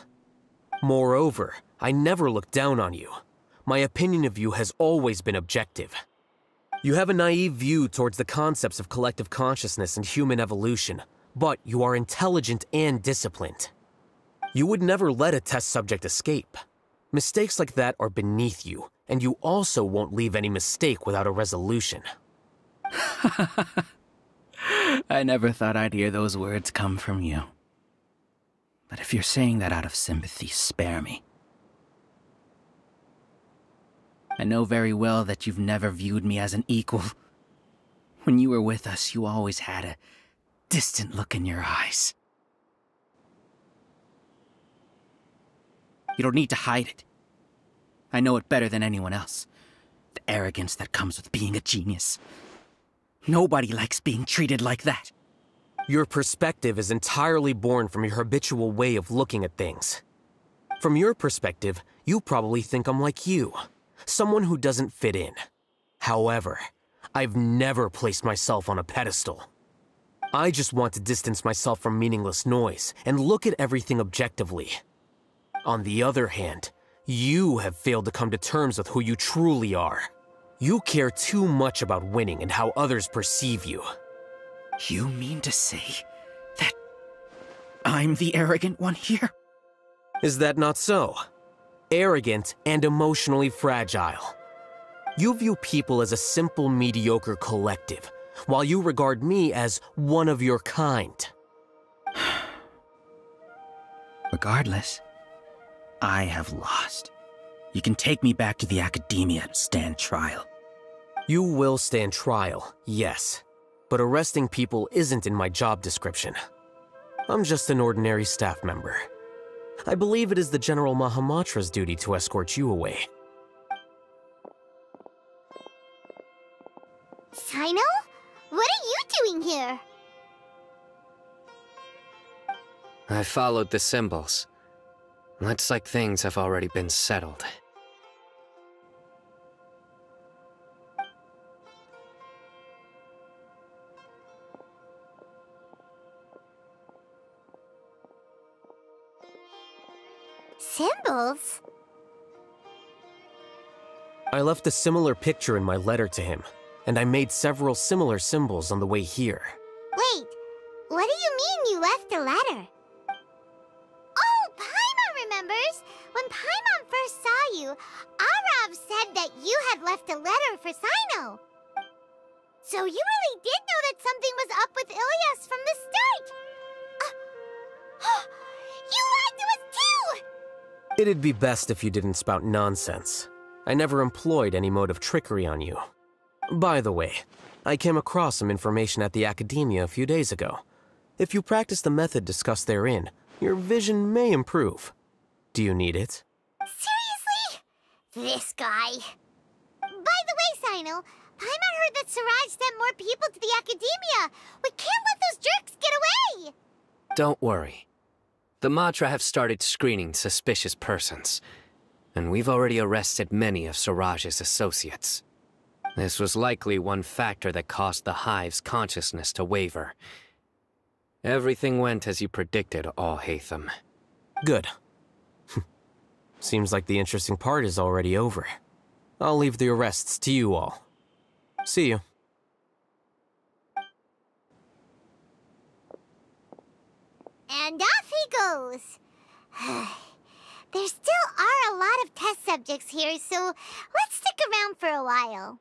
Moreover, I never looked down on you. My opinion of you has always been objective. You have a naive view towards the concepts of collective consciousness and human evolution, but you are intelligent and disciplined. You would never let a test subject escape. Mistakes like that are beneath you, and you also won't leave any mistake without a resolution. I never thought I'd hear those words come from you. But if you're saying that out of sympathy, spare me. I know very well that you've never viewed me as an equal. When you were with us, you always had a distant look in your eyes. You don't need to hide it. I know it better than anyone else. The arrogance that comes with being a genius. Nobody likes being treated like that. Your perspective is entirely born from your habitual way of looking at things. From your perspective, you probably think I'm like you, someone who doesn't fit in. However, I've never placed myself on a pedestal. I just want to distance myself from meaningless noise and look at everything objectively. On the other hand, you have failed to come to terms with who you truly are. You care too much about winning and how others perceive you. You mean to say that I'm the arrogant one here? Is that not so? Arrogant and emotionally fragile. You view people as a simple, mediocre collective, while you regard me as one of your kind. Regardless, I have lost. You can take me back to the academia to stand trial. You will stand trial, yes. But arresting people isn't in my job description. I'm just an ordinary staff member. I believe it is the General Mahamatra's duty to escort you away. Sino? What are you doing here? I followed the symbols. Looks like things have already been settled. Symbols? I left a similar picture in my letter to him, and I made several similar symbols on the way here. Wait, what do you mean you left a letter? Oh, Paimon remembers! When Paimon first saw you, Arav said that you had left a letter for Sino. So you really did know that something was up with Ilias from the start! You lied to us too! It'd be best if you didn't spout nonsense. I never employed any mode of trickery on you. By the way, I came across some information at the Academia a few days ago. If you practice the method discussed therein, your vision may improve. Do you need it? Seriously? This guy. By the way, Sino, Paimon heard that Siraj sent more people to the Academia. We can't let those jerks get away! Don't worry. The Matra have started screening suspicious persons, and we've already arrested many of Siraj's associates. This was likely one factor that caused the Hive's consciousness to waver. Everything went as you predicted, Alhaitham. Good. Seems like the interesting part is already over. I'll leave the arrests to you all. See you. And off he goes. There still are a lot of test subjects here, so let's stick around for a while.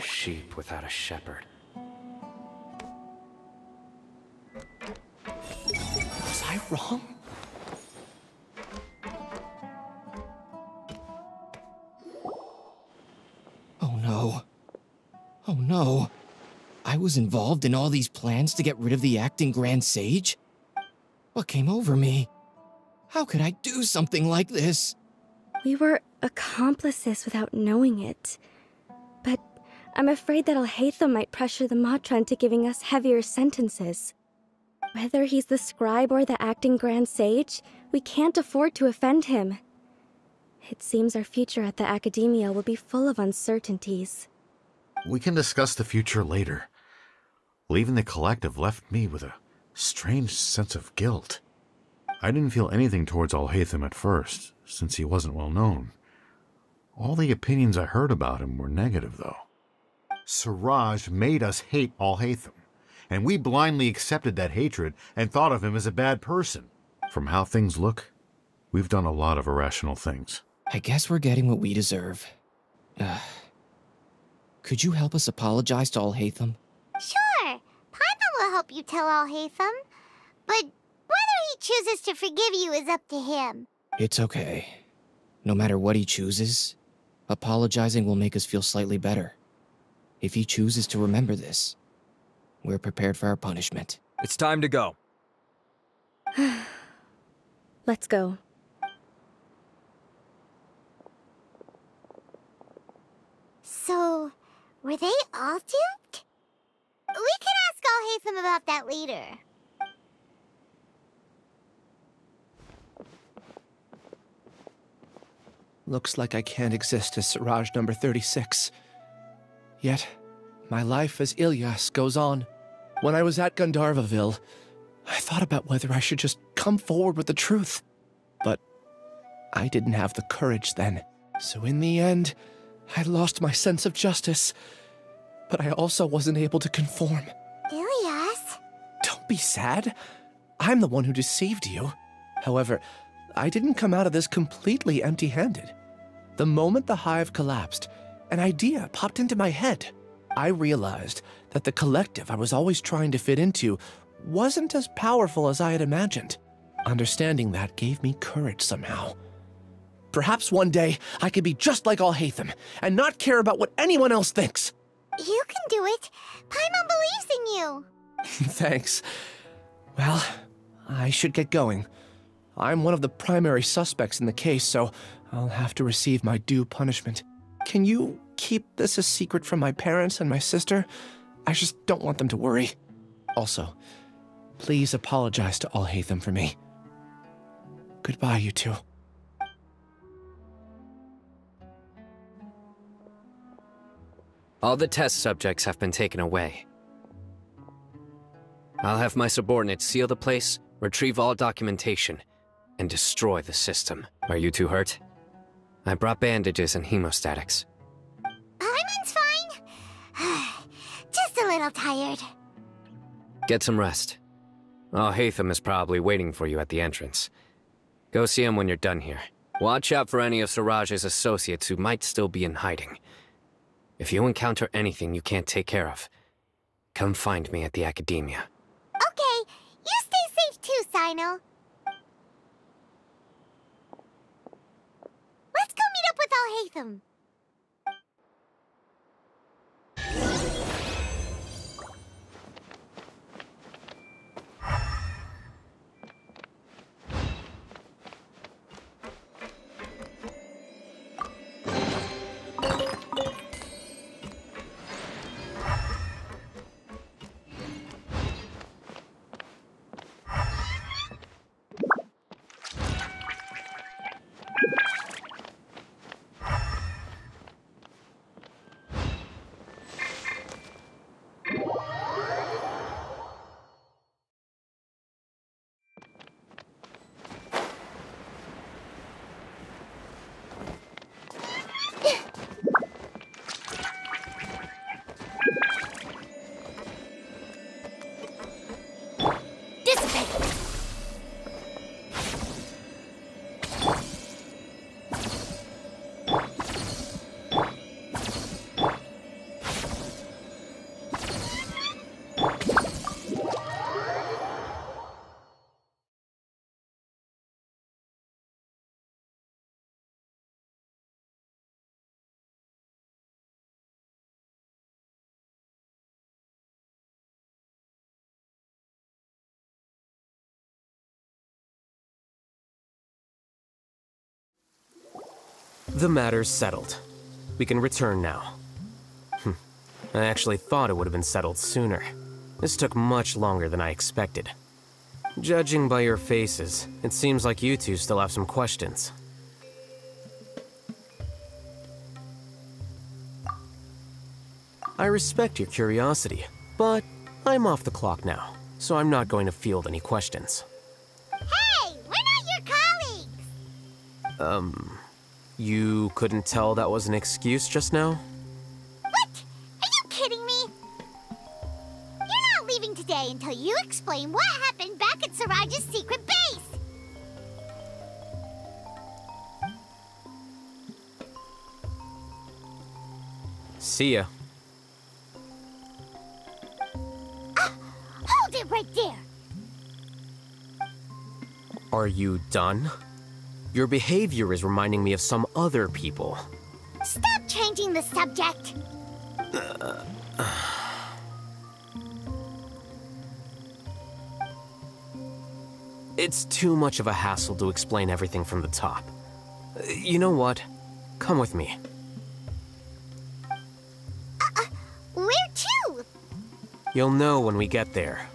Sheep without a shepherd. Was I wrong? Oh no. Oh no. I was involved in all these plans to get rid of the acting Grand Sage? What came over me? How could I do something like this? We were accomplices without knowing it. But I'm afraid that Alhaitham might pressure the Matra into giving us heavier sentences. Whether he's the scribe or the acting Grand Sage, we can't afford to offend him. It seems our future at the Academia will be full of uncertainties. We can discuss the future later. Leaving the collective left me with a strange sense of guilt. I didn't feel anything towards Alhaitham at first, since he wasn't well known. All the opinions I heard about him were negative, though. Siraj made us hate Alhaitham, and we blindly accepted that hatred and thought of him as a bad person. From how things look, we've done a lot of irrational things. I guess we're getting what we deserve. Could you help us apologize to Alhaitham? Sure, Paimon will help you tell Alhaitham. But whether he chooses to forgive you is up to him. It's okay. No matter what he chooses, apologizing will make us feel slightly better. If he chooses to remember this, we're prepared for our punishment. It's time to go. Let's go. So, were they all duped? We can ask Alhaitham about that later. Looks like I can't exist as Siraj number 36. Yet, my life as Ilyas goes on. When I was at Gandharvaville, I thought about whether I should just come forward with the truth. But I didn't have the courage then. So in the end, I lost my sense of justice. But I also wasn't able to conform. Ilyas? Don't be sad. I'm the one who deceived you. However, I didn't come out of this completely empty-handed. The moment the hive collapsed, an idea popped into my head. I realized that the collective I was always trying to fit into wasn't as powerful as I had imagined. Understanding that gave me courage somehow. Perhaps one day I could be just like Alhaitham and not care about what anyone else thinks. You can do it. Paimon believes in you. Thanks. Well, I should get going. I'm one of the primary suspects in the case, so I'll have to receive my due punishment. Can you keep this a secret from my parents and my sister? I just don't want them to worry. Also, please apologize to Alhaitham for me. Goodbye, you two. All the test subjects have been taken away. I'll have my subordinates seal the place, retrieve all documentation, and destroy the system. Are you two hurt? I brought bandages and hemostatics. Paimon's fine. Just a little tired. Get some rest. Alhaitham is probably waiting for you at the entrance. Go see him when you're done here. Watch out for any of Siraj's associates who might still be in hiding. If you encounter anything you can't take care of, come find me at the academia. Okay, you stay safe too, Sino. Let's go meet up with Alhaitham. The matter's settled. We can return now. I actually thought it would have been settled sooner. This took much longer than I expected. Judging by your faces, it seems like you two still have some questions. I respect your curiosity, but I'm off the clock now, so I'm not going to field any questions. Hey, we're not your colleagues! You couldn't tell that was an excuse just now? What? Are you kidding me? You're not leaving today until you explain what happened back at Siraj's secret base! See ya. Hold it right there! Are you done? Your behavior is reminding me of some other people. Stop changing the subject! It's too much of a hassle to explain everything from the top. You know what? Come with me. Where to? You'll know when we get there.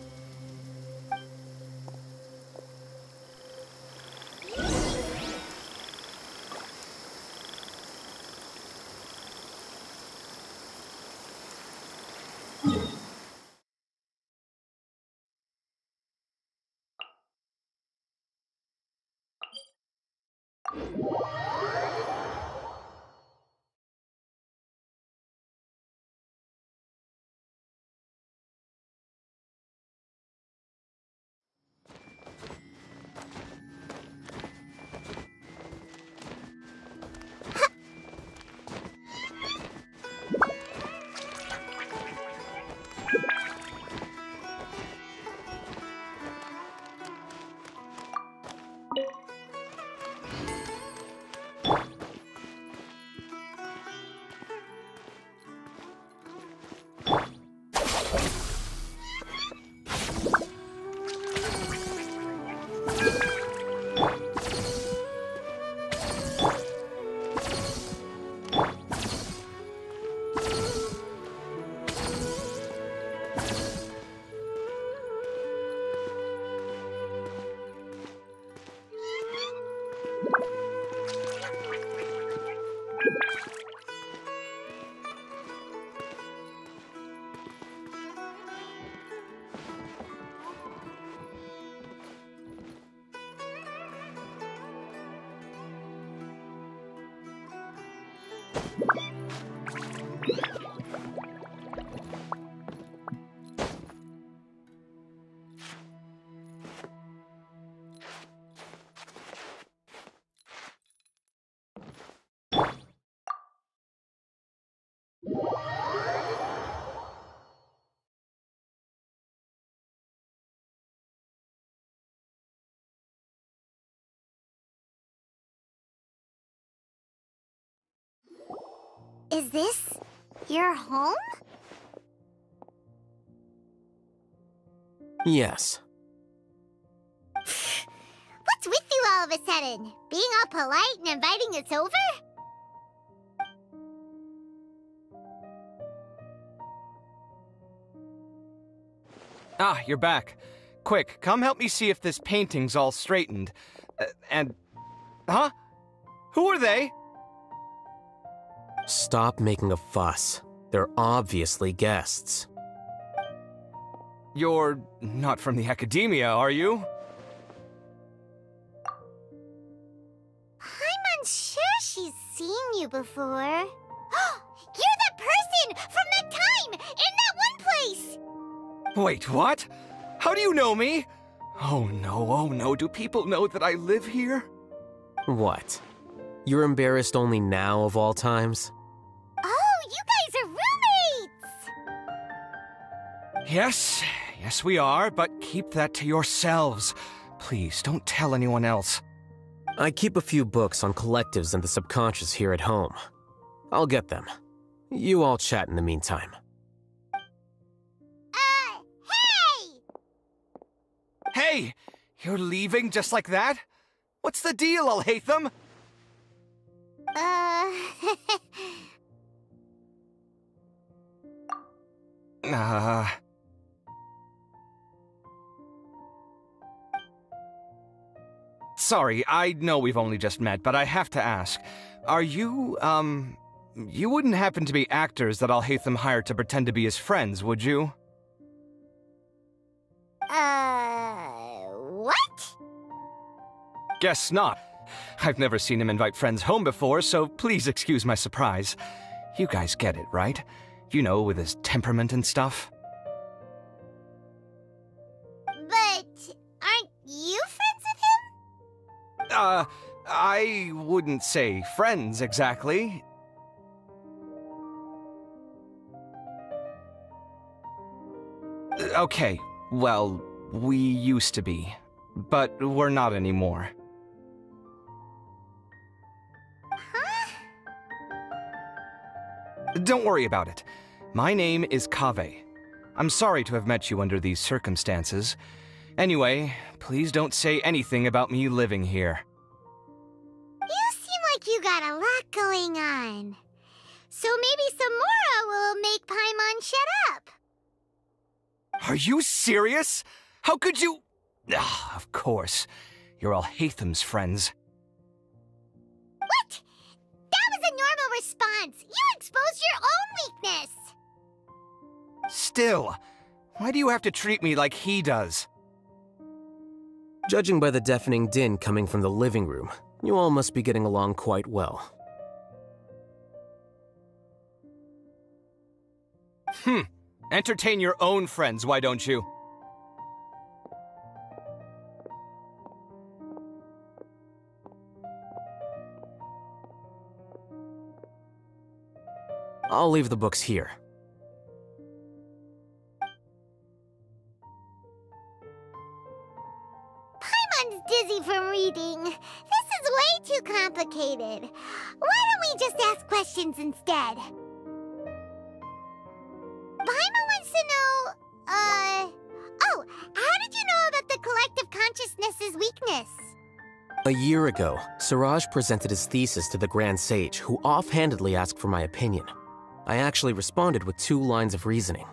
Is this your home? Yes. What's with you all of a sudden? Being all polite and inviting us over? Ah, you're back. Quick, come help me see if this painting's all straightened. Huh? Who are they? Stop making a fuss. They're obviously guests. You're not from the Academia, are you? I'm unsure she's seen you before. You're that person from that time in that one place! Wait, what? How do you know me? Oh no, do people know that I live here? What? You're embarrassed only now of all times? Oh, you guys are roommates! Yes, we are, but keep that to yourselves. Please, don't tell anyone else. I keep a few books on collectives and the subconscious here at home. I'll get them. You all chat in the meantime. Hey! You're leaving just like that? What's the deal, Alhaitham? Sorry, I know we've only just met, but I have to ask. Are you, you wouldn't happen to be actors that Alhaitham hired to pretend to be his friends, would you? What? Guess not. I've never seen him invite friends home before, so please excuse my surprise. You guys get it, right? You know, with his temperament and stuff. But aren't you friends with him? I wouldn't say friends exactly. Okay, well, we used to be, but we're not anymore. Don't worry about it. My name is Kaveh. I'm sorry to have met you under these circumstances. Anyway, please don't say anything about me living here. You seem like you got a lot going on. So maybe Samora will make Paimon shut up. Are you serious? How could you... Ah, of course. You're Alhaitham's friends. What? That was a normal response. You exposed your own weakness. Still, why do you have to treat me like he does? Judging by the deafening din coming from the living room, you all must be getting along quite well. Entertain your own friends, why don't you? I'll leave the books here. Paimon's dizzy from reading. This is way too complicated. Why don't we just ask questions instead? Paimon wants to know, oh, how did you know about the collective consciousness's weakness? A year ago, Siraj presented his thesis to the Grand Sage, who offhandedly asked for my opinion. I actually responded with 2 lines of reasoning.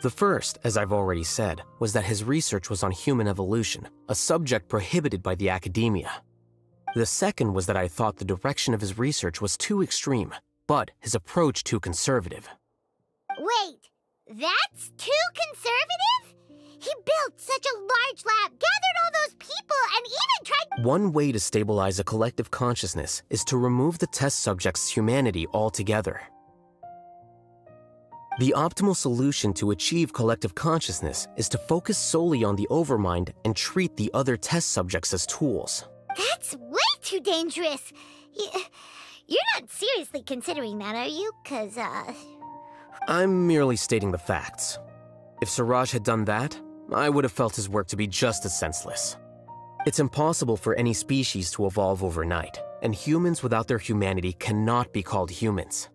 The first, as I've already said, was that his research was on human evolution, a subject prohibited by the academia. The second was that I thought the direction of his research was too extreme, but his approach too conservative. Wait, that's too conservative? He built such a large lab, gathered all those people, and even tried— One way to stabilize a collective consciousness is to remove the test subject's humanity altogether. The optimal solution to achieve collective consciousness is to focus solely on the overmind and treat the other test subjects as tools. That's way too dangerous. You're not seriously considering that, are you? 'Cause, I'm merely stating the facts. If Siraj had done that, I would have felt his work to be just as senseless. It's impossible for any species to evolve overnight, and humans without their humanity cannot be called humans.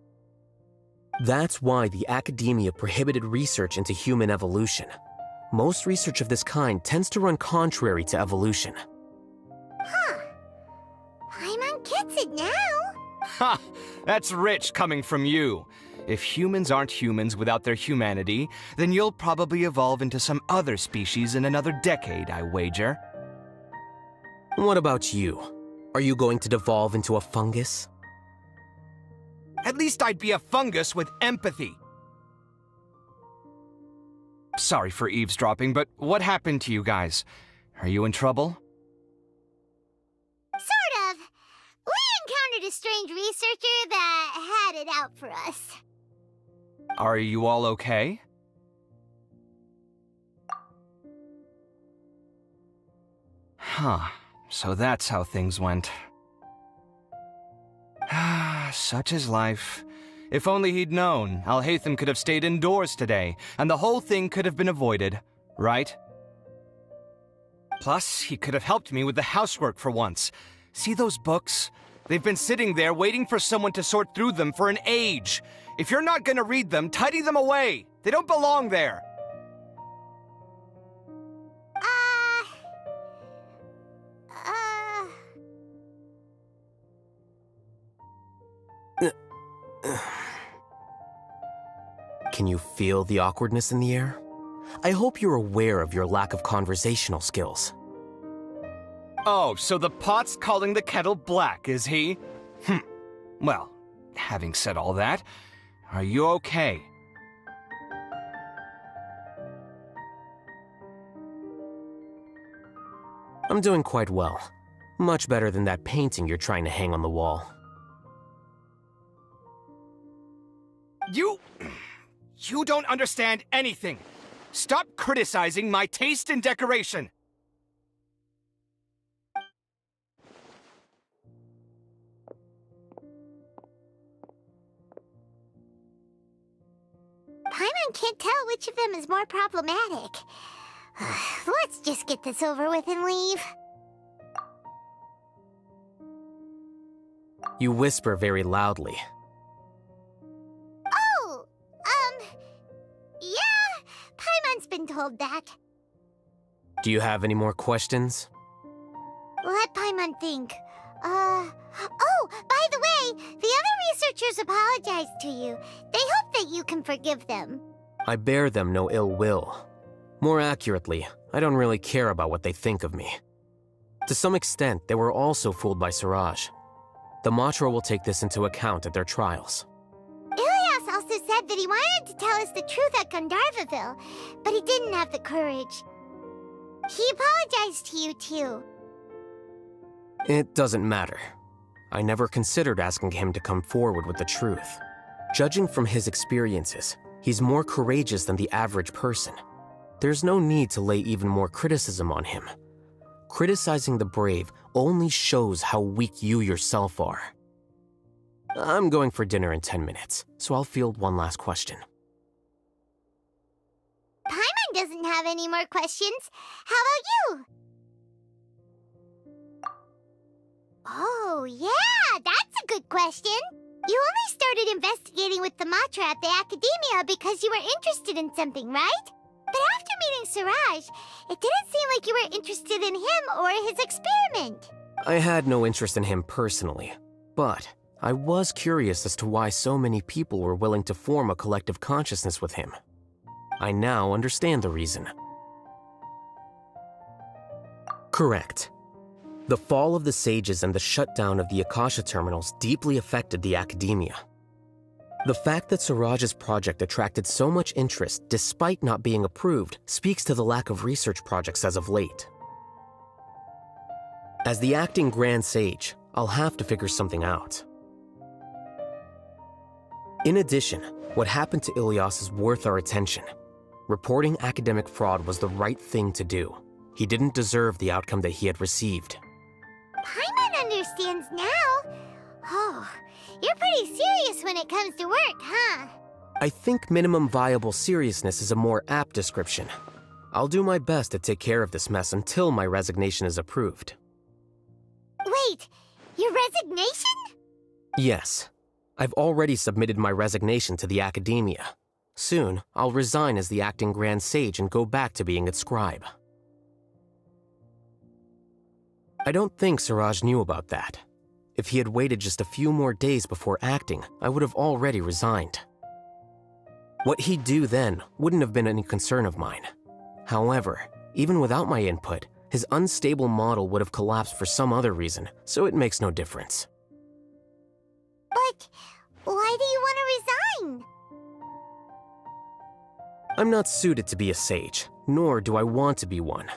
That's why the academia prohibited research into human evolution. Most research of this kind tends to run contrary to evolution. Huh. Paimon gets it now. Ha! That's rich coming from you. If humans aren't humans without their humanity, then you'll probably evolve into some other species in another decade, I wager. What about you? Are you going to devolve into a fungus? At least I'd be a fungus with empathy. Sorry for eavesdropping, but what happened to you guys? Are you in trouble? Sort of. We encountered a strange researcher that had it out for us. Are you all okay? Huh. So that's how things went. Such is life. If only he'd known, Alhaitham could have stayed indoors today, and the whole thing could have been avoided, right? Plus, he could have helped me with the housework for once. See those books? They've been sitting there waiting for someone to sort through them for an age. If you're not gonna read them, tidy them away. They don't belong there. Can you feel the awkwardness in the air? I hope you're aware of your lack of conversational skills. Oh, so the pot's calling the kettle black, is he? Well, having said all that, are you okay? I'm doing quite well. Much better than that painting you're trying to hang on the wall. You don't understand anything. Stop criticizing my taste in decoration. Paimon can't tell which of them is more problematic. Let's just get this over with and leave. You whisper very loudly. Yeah, Paimon's been told that. Do you have any more questions? Let Paimon think. Oh, by the way, the other researchers apologized to you. They hope that you can forgive them. I bear them no ill will. More accurately, I don't really care about what they think of me. To some extent, they were also fooled by Siraj. The Matra will take this into account at their trials. Ilias also said that he wanted to tell us the truth at Gandharvaville, but he didn't have the courage. He apologized to you, too. It doesn't matter. I never considered asking him to come forward with the truth. Judging from his experiences, he's more courageous than the average person. There's no need to lay even more criticism on him. Criticizing the brave only shows how weak you yourself are. I'm going for dinner in 10 minutes, so I'll field one last question. Paimon doesn't have any more questions. How about you? Oh, yeah, that's a good question. You only started investigating with the Matra at the Academia because you were interested in something, right? But after meeting Siraj, it didn't seem like you were interested in him or his experiment. I had no interest in him personally, but I was curious as to why so many people were willing to form a collective consciousness with him. I now understand the reason. Correct. The fall of the sages and the shutdown of the Akasha terminals deeply affected the Academia. The fact that Siraj's project attracted so much interest despite not being approved speaks to the lack of research projects as of late. As the acting Grand Sage, I'll have to figure something out. In addition, what happened to Ilias is worth our attention. Reporting academic fraud was the right thing to do. He didn't deserve the outcome that he had received. Paimon understands now. Oh, you're pretty serious when it comes to work, huh? I think minimum viable seriousness is a more apt description. I'll do my best to take care of this mess until my resignation is approved. Wait, your resignation? Yes. I've already submitted my resignation to the Academia. Soon, I'll resign as the acting Grand Sage and go back to being its scribe. I don't think Siraj knew about that. If he had waited just a few more days before acting, I would have already resigned. What he'd do then wouldn't have been any concern of mine. However, even without my input, his unstable model would have collapsed for some other reason, so it makes no difference. But why do you want to resign? I'm not suited to be a sage, nor do I want to be one.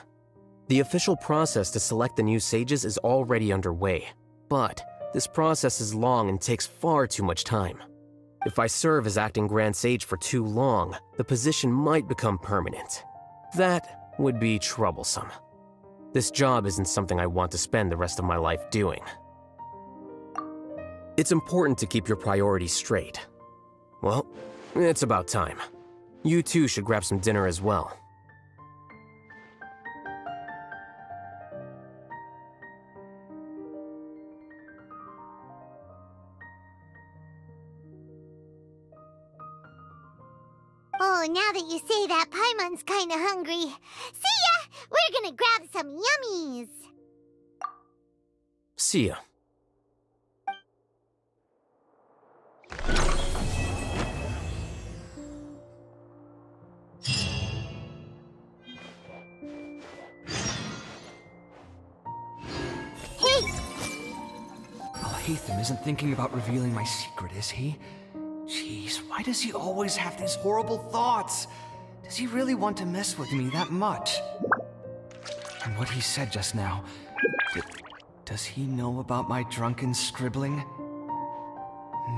The official process to select the new sages is already underway, but this process is long and takes far too much time. If I serve as acting Grand Sage for too long, the position might become permanent. That would be troublesome. This job isn't something I want to spend the rest of my life doing. It's important to keep your priorities straight. Well, it's about time. You too should grab some dinner as well. Oh, now that you say that, Paimon's kinda hungry. See ya! We're gonna grab some yummies! See ya. Alhaitham isn't thinking about revealing my secret, is he? Jeez, why does he always have these horrible thoughts? Does he really want to mess with me that much? And what he said just now, does he know about my drunken scribbling?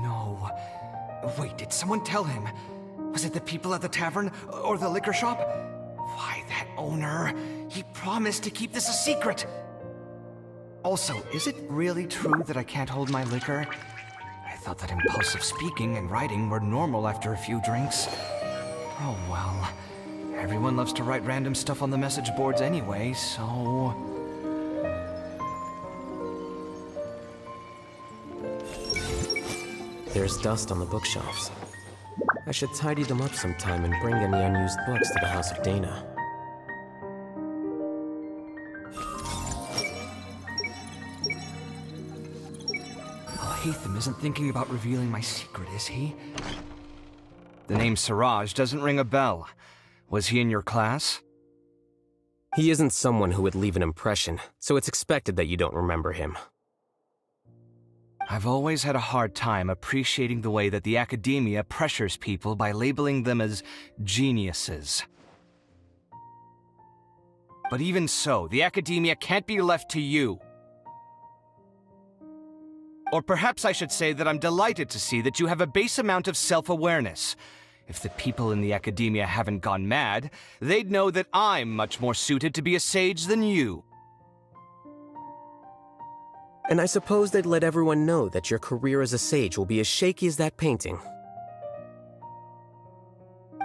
No. Wait, did someone tell him? Was it the people at the tavern or the liquor shop? Why, that owner, he promised to keep this a secret. Also, is it really true that I can't hold my liquor? I thought that impulsive speaking and writing were normal after a few drinks. Oh well. Everyone loves to write random stuff on the message boards anyway, so... There's dust on the bookshelves. I should tidy them up sometime and bring any unused books to the House of Dana. Alhaitham isn't thinking about revealing my secret, is he? The name Siraj doesn't ring a bell. Was he in your class? He isn't someone who would leave an impression, so it's expected that you don't remember him. I've always had a hard time appreciating the way that the academia pressures people by labeling them as geniuses. But even so, the academia can't be left to you. Or perhaps I should say that I'm delighted to see that you have a base amount of self-awareness. If the people in the academia haven't gone mad, they'd know that I'm much more suited to be a sage than you. And I suppose they'd let everyone know that your career as a sage will be as shaky as that painting.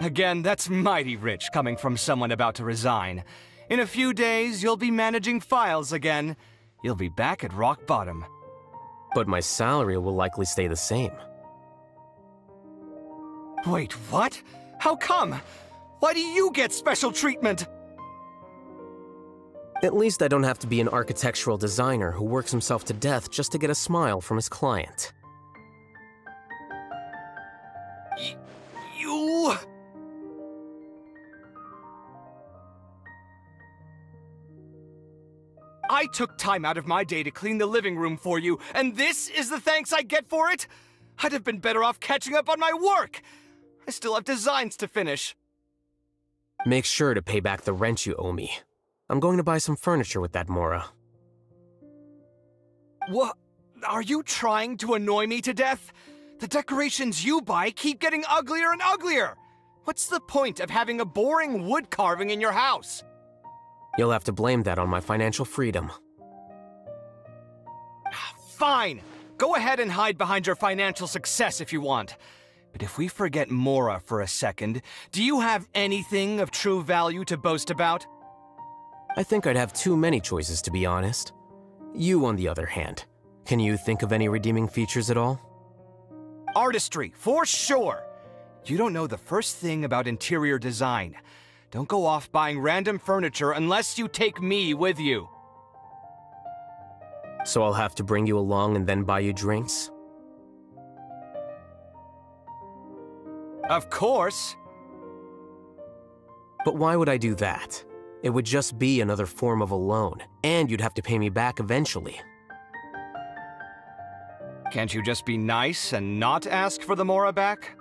Again, that's mighty rich coming from someone about to resign. In a few days, you'll be managing files again. You'll be back at rock bottom. But my salary will likely stay the same. Wait, what? How come? Why do you get special treatment? At least I don't have to be an architectural designer who works himself to death just to get a smile from his client. You... I took time out of my day to clean the living room for you, and this is the thanks I get for it? I'd have been better off catching up on my work. I still have designs to finish. Make sure to pay back the rent you owe me. I'm going to buy some furniture with that Mora. What? Are you trying to annoy me to death? The decorations you buy keep getting uglier and uglier. What's the point of having a boring wood carving in your house? You'll have to blame that on my financial freedom. Fine. Go ahead and hide behind your financial success if you want. But if we forget Mora for a second, do you have anything of true value to boast about? I think I'd have too many choices, to be honest. You, on the other hand, can you think of any redeeming features at all? Artistry, for sure. You don't know the first thing about interior design. Don't go off buying random furniture unless you take me with you. So I'll have to bring you along and then buy you drinks? Of course. But why would I do that? It would just be another form of a loan, and you'd have to pay me back eventually. Can't you just be nice and not ask for the Mora back?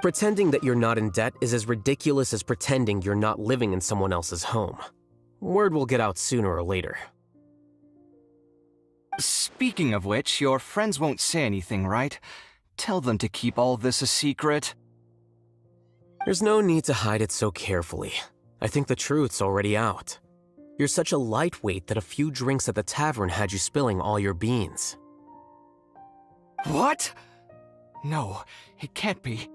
Pretending that you're not in debt is as ridiculous as pretending you're not living in someone else's home. Word will get out sooner or later. Speaking of which, your friends won't say anything, right? Tell them to keep all this a secret. There's no need to hide it so carefully. I think the truth's already out. You're such a lightweight that a few drinks at the tavern had you spilling all your beans. What? No, it can't be.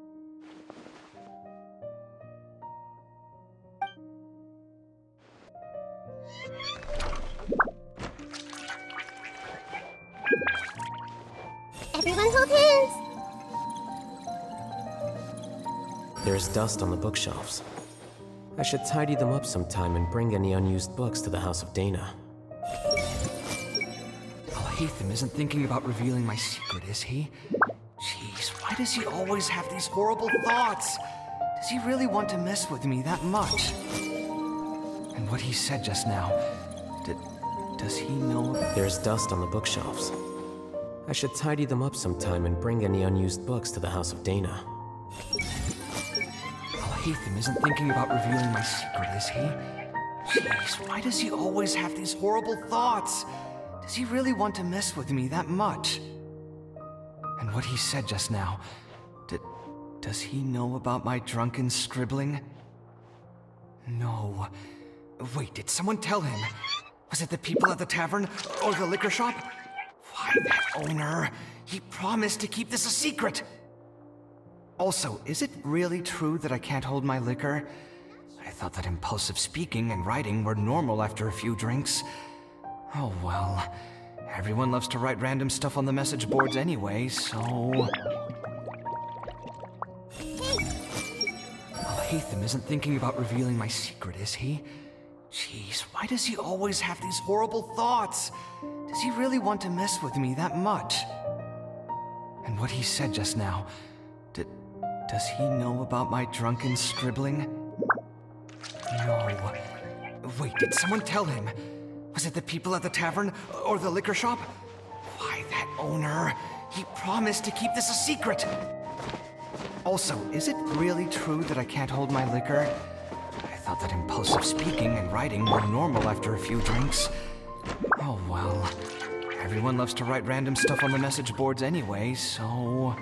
Everyone hold hands! There's dust on the bookshelves. I should tidy them up sometime and bring any unused books to the House of Dana. Alhaitham isn't thinking about revealing my secret, is he? Jeez, why does he always have these horrible thoughts? Does he really want to mess with me that much? And what he said just now, does he know? There's dust on the bookshelves. I should tidy them up sometime and bring any unused books to the House of Dana. Alhaitham isn't thinking about revealing my secret, is he? Jeez, why does he always have these horrible thoughts? Does he really want to mess with me that much? And what he said just now, does he know about my drunken scribbling? No. Wait, did someone tell him? Was it the people at the tavern or the liquor shop? Why, that owner. He promised to keep this a secret. Also, is it really true that I can't hold my liquor? I thought that impulsive speaking and writing were normal after a few drinks. Oh well. Everyone loves to write random stuff on the message boards anyway, so... Alhaitham isn't thinking about revealing my secret, is he? Jeez, why does he always have these horrible thoughts? Does he really want to mess with me that much? And what he said just now, does he know about my drunken scribbling? No. Wait, did someone tell him? Was it the people at the tavern or the liquor shop? Why, that owner, he promised to keep this a secret. Also, is it really true that I can't hold my liquor? I thought that impulsive speaking and writing were normal after a few drinks. Oh well. Everyone loves to write random stuff on the message boards anyway, so...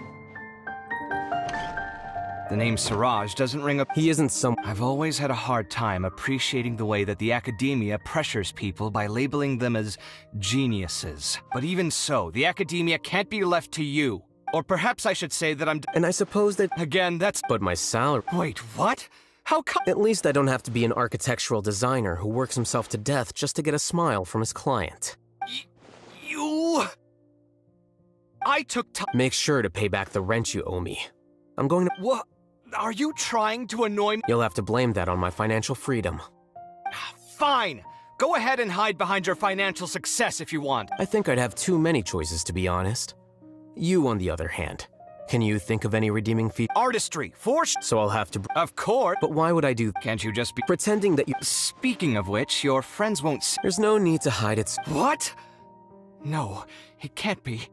The name Siraj doesn't ring a... He isn't some... I've always had a hard time appreciating the way that the academia pressures people by labeling them as geniuses. But even so, the academia can't be left to you. Or perhaps I should say that I'm... And I suppose that... Again, that's... But my salary... Wait, what? How come... At least I don't have to be an architectural designer who works himself to death just to get a smile from his client. You... I took time... Make sure to pay back the rent you owe me. I'm going to... What? Are you trying to annoy me? You'll have to blame that on my financial freedom. Fine! Go ahead and hide behind your financial success if you want. I think I'd have too many choices, to be honest. You, on the other hand. Can you think of any redeeming features? Artistry, for sure. So I'll have to... Of course. But why would I do... Can't you just be... Pretending that you... Speaking of which, your friends won't see... There's no need to hide it. What? No, it can't be.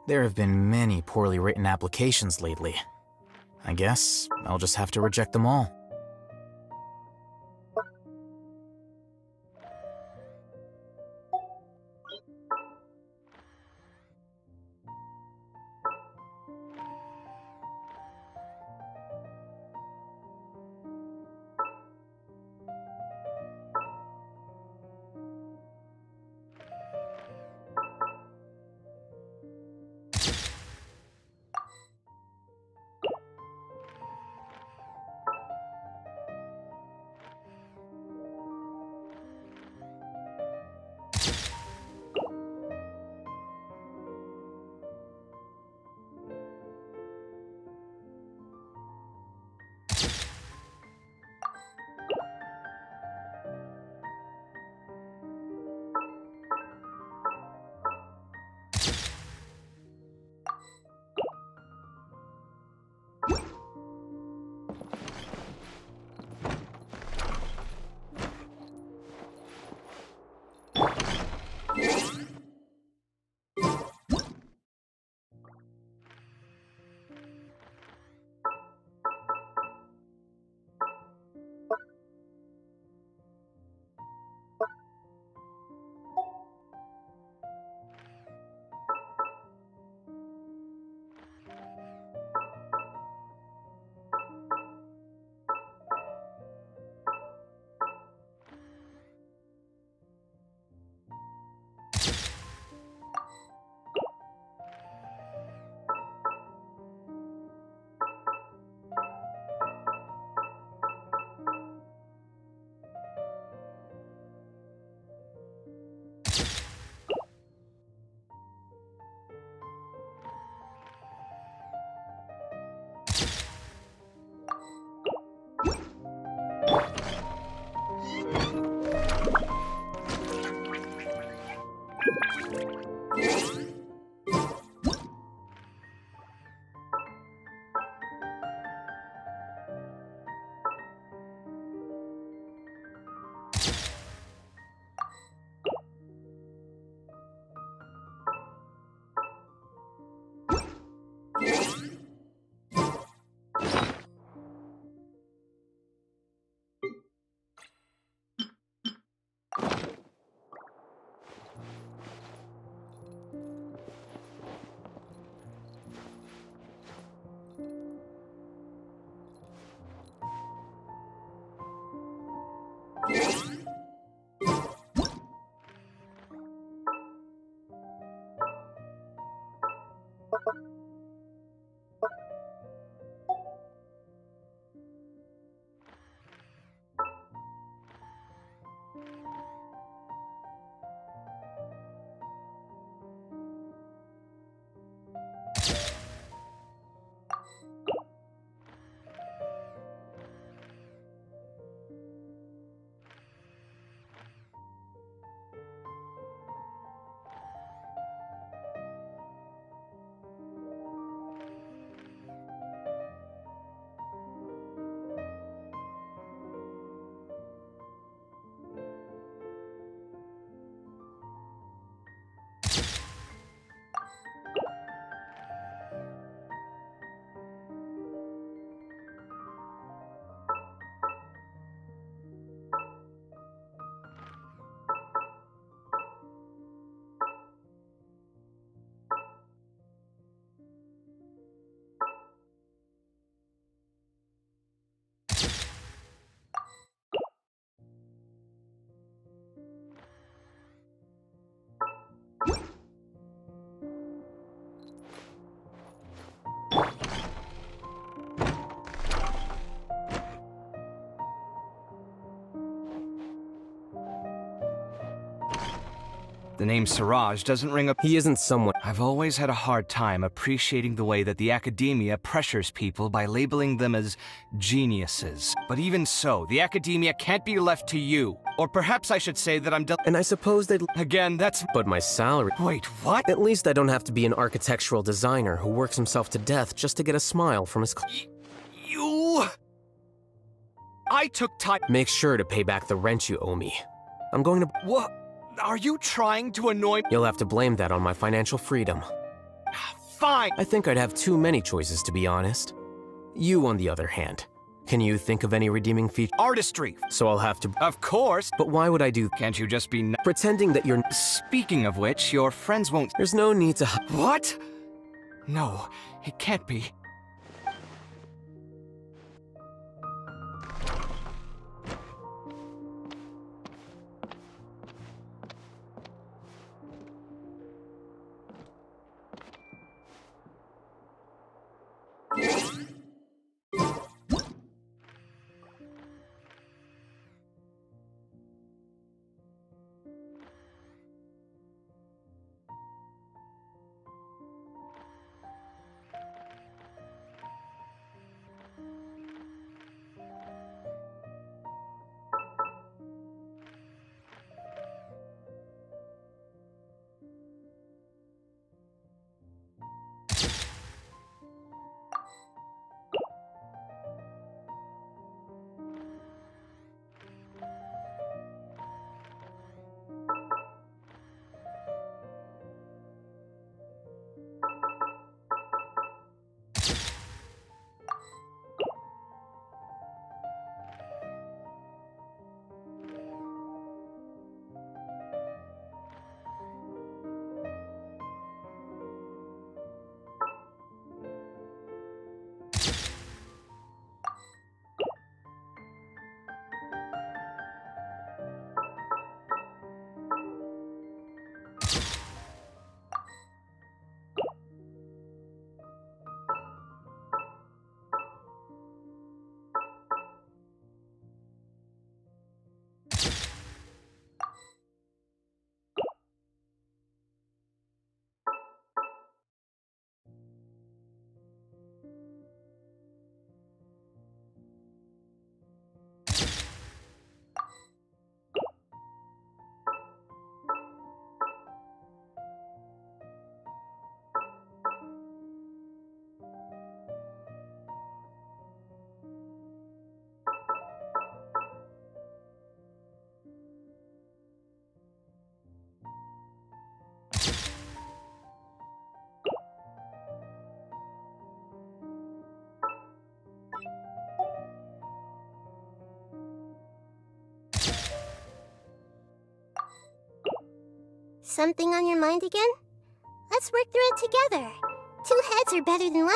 There have been many poorly written applications lately. I guess I'll just have to reject them all. The name Siraj doesn't ring a... He isn't someone... I've always had a hard time appreciating the way that the academia pressures people by labeling them as geniuses. But even so, the academia can't be left to you. Or perhaps I should say that I'm... And I suppose they'd... Again, that's... But my salary... Wait, what? At least I don't have to be an architectural designer who works himself to death just to get a smile from his... You... I took time... Make sure to pay back the rent you owe me. I'm going to... What? Are you trying to annoy me? You'll have to blame that on my financial freedom. Fine! I think I'd have too many choices, to be honest. You, on the other hand. Can you think of any redeeming feature? Artistry! So I'll have to... Of course! But why would I do... Can't you just be... Pretending that you're... Speaking of which, your friends won't... There's no need to... What? No, it can't be. Something on your mind again? Let's work through it together. 2 heads are better than 1.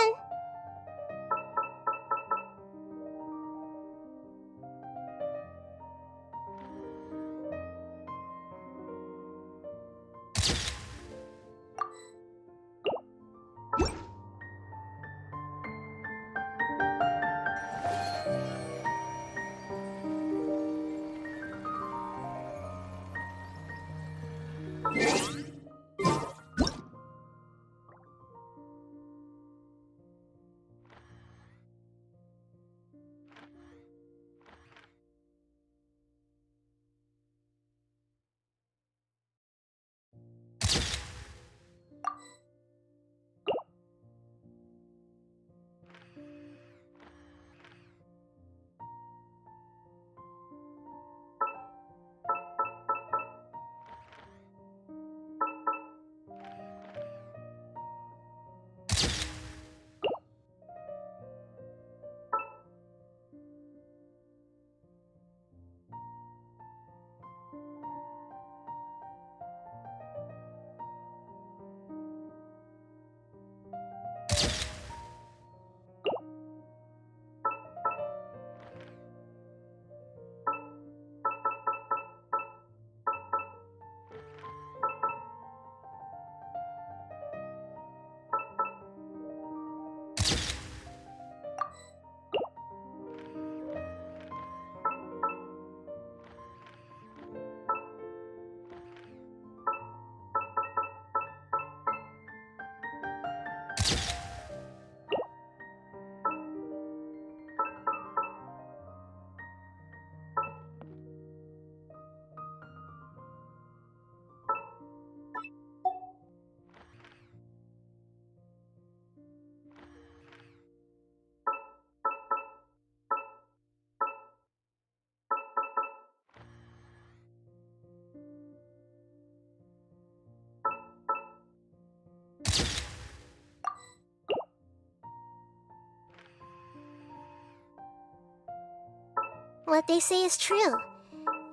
What they say is true.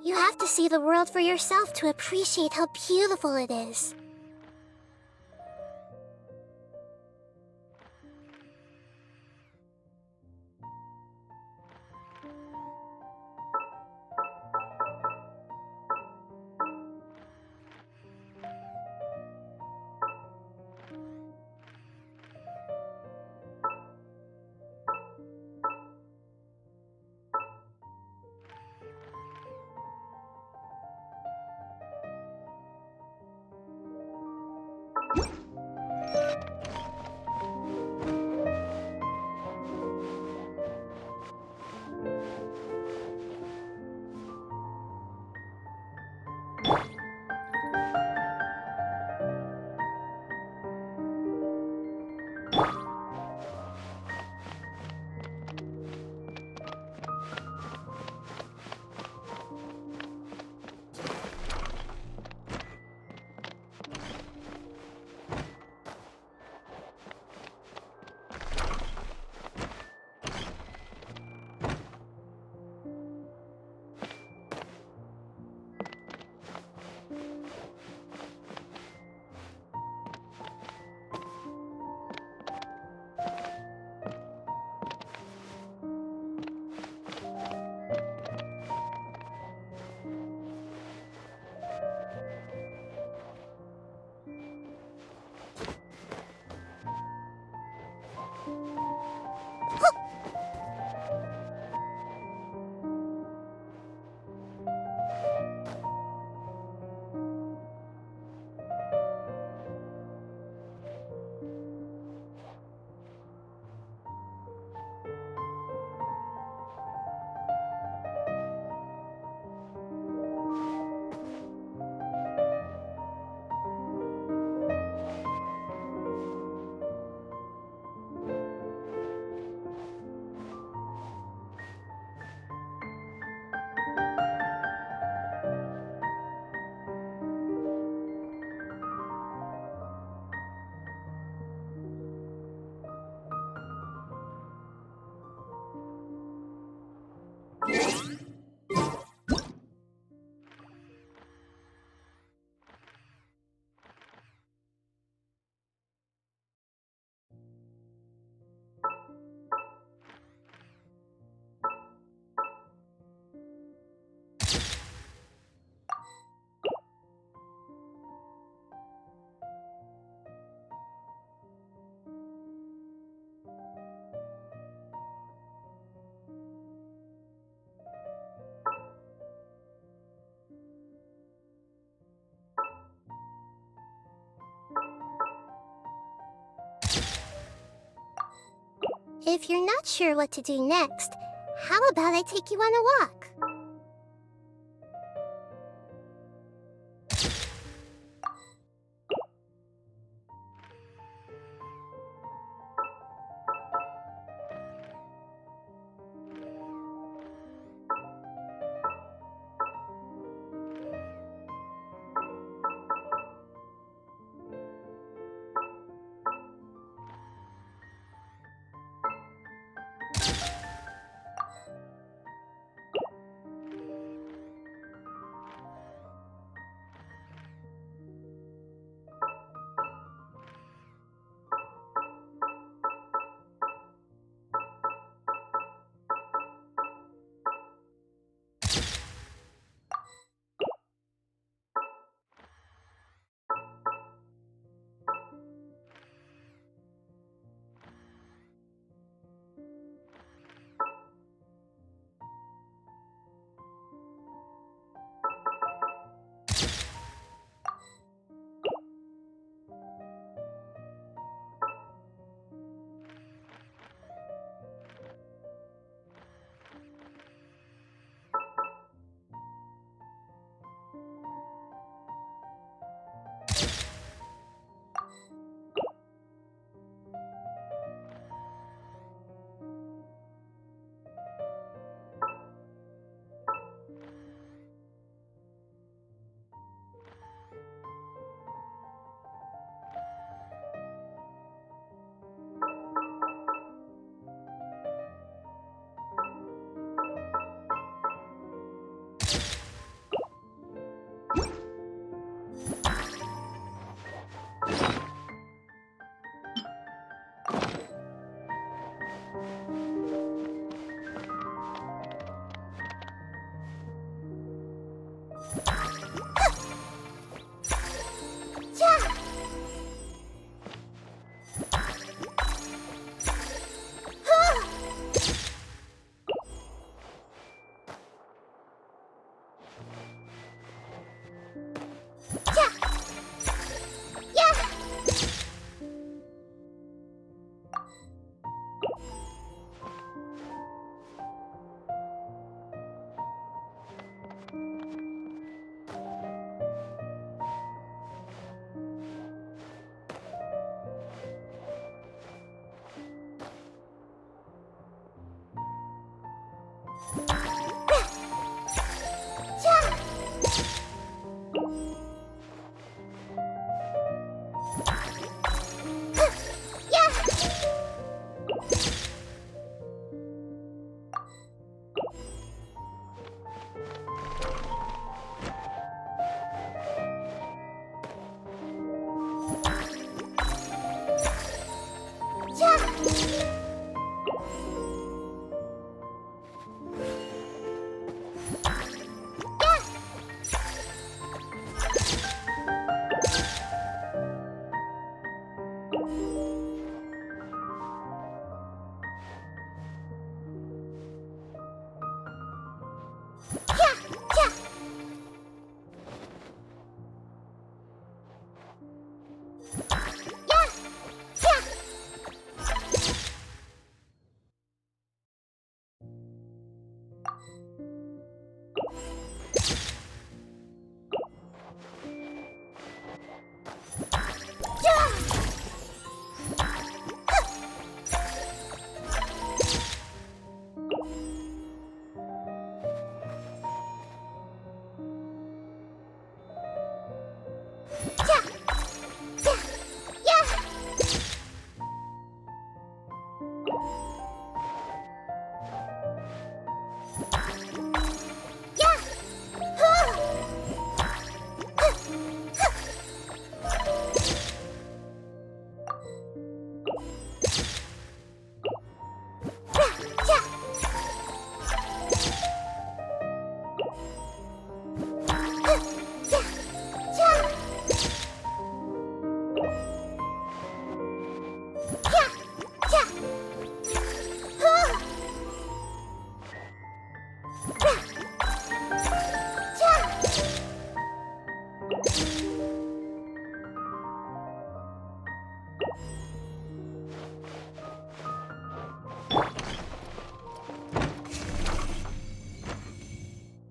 You have to see the world for yourself to appreciate how beautiful it is. If you're not sure what to do next, how about I take you on a walk?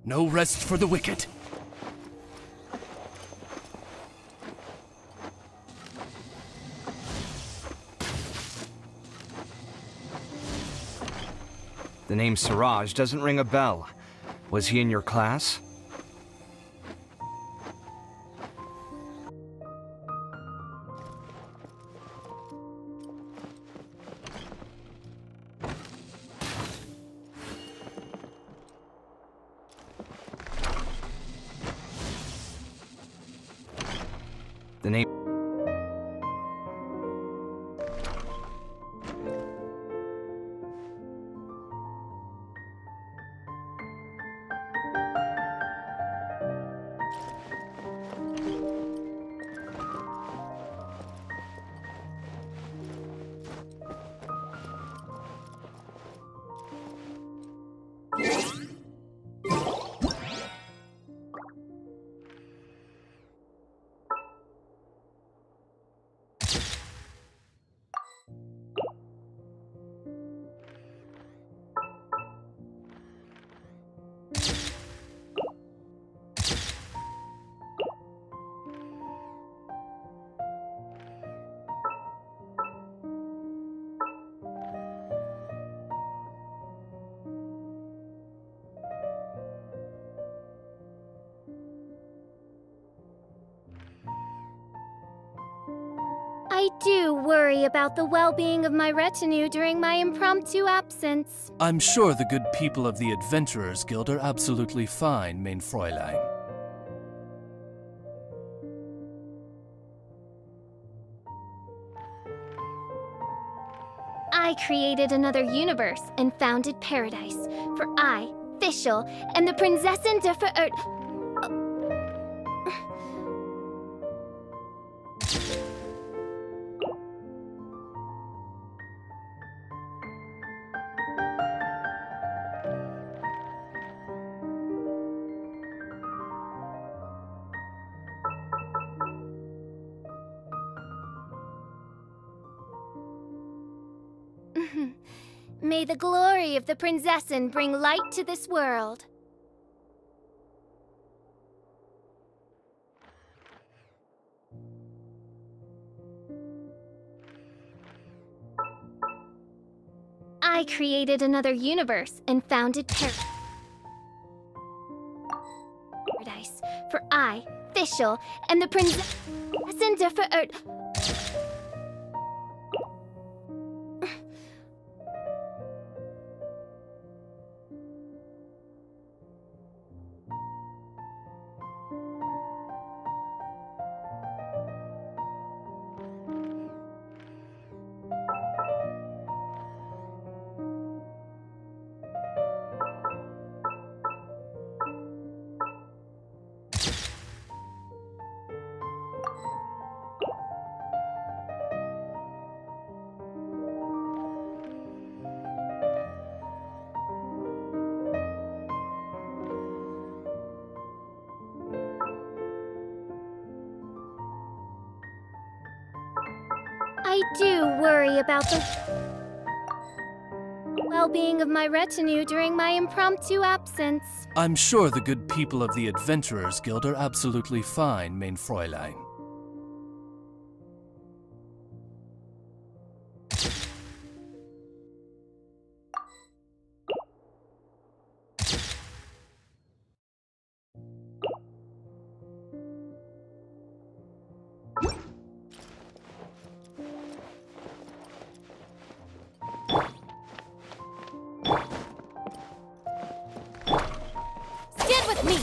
No rest for the wicked. The name Siraj doesn't ring a bell. Was he in your class? The name... I do worry about the well-being of my retinue during my impromptu absence. I'm sure the good people of the Adventurers Guild are absolutely fine, mein Fräulein. I created another universe and founded paradise, for I, Fischl, and the Prinzessin der Verirrt... May the glory of the Prinzessin bring light to this world. I created another universe and founded paradise, for I, Fischl, and the Prinzessin der Verirrt... I do worry about the well-being of my retinue during my impromptu absence. I'm sure the good people of the Adventurers Guild are absolutely fine, mein Fräulein. Stand with me!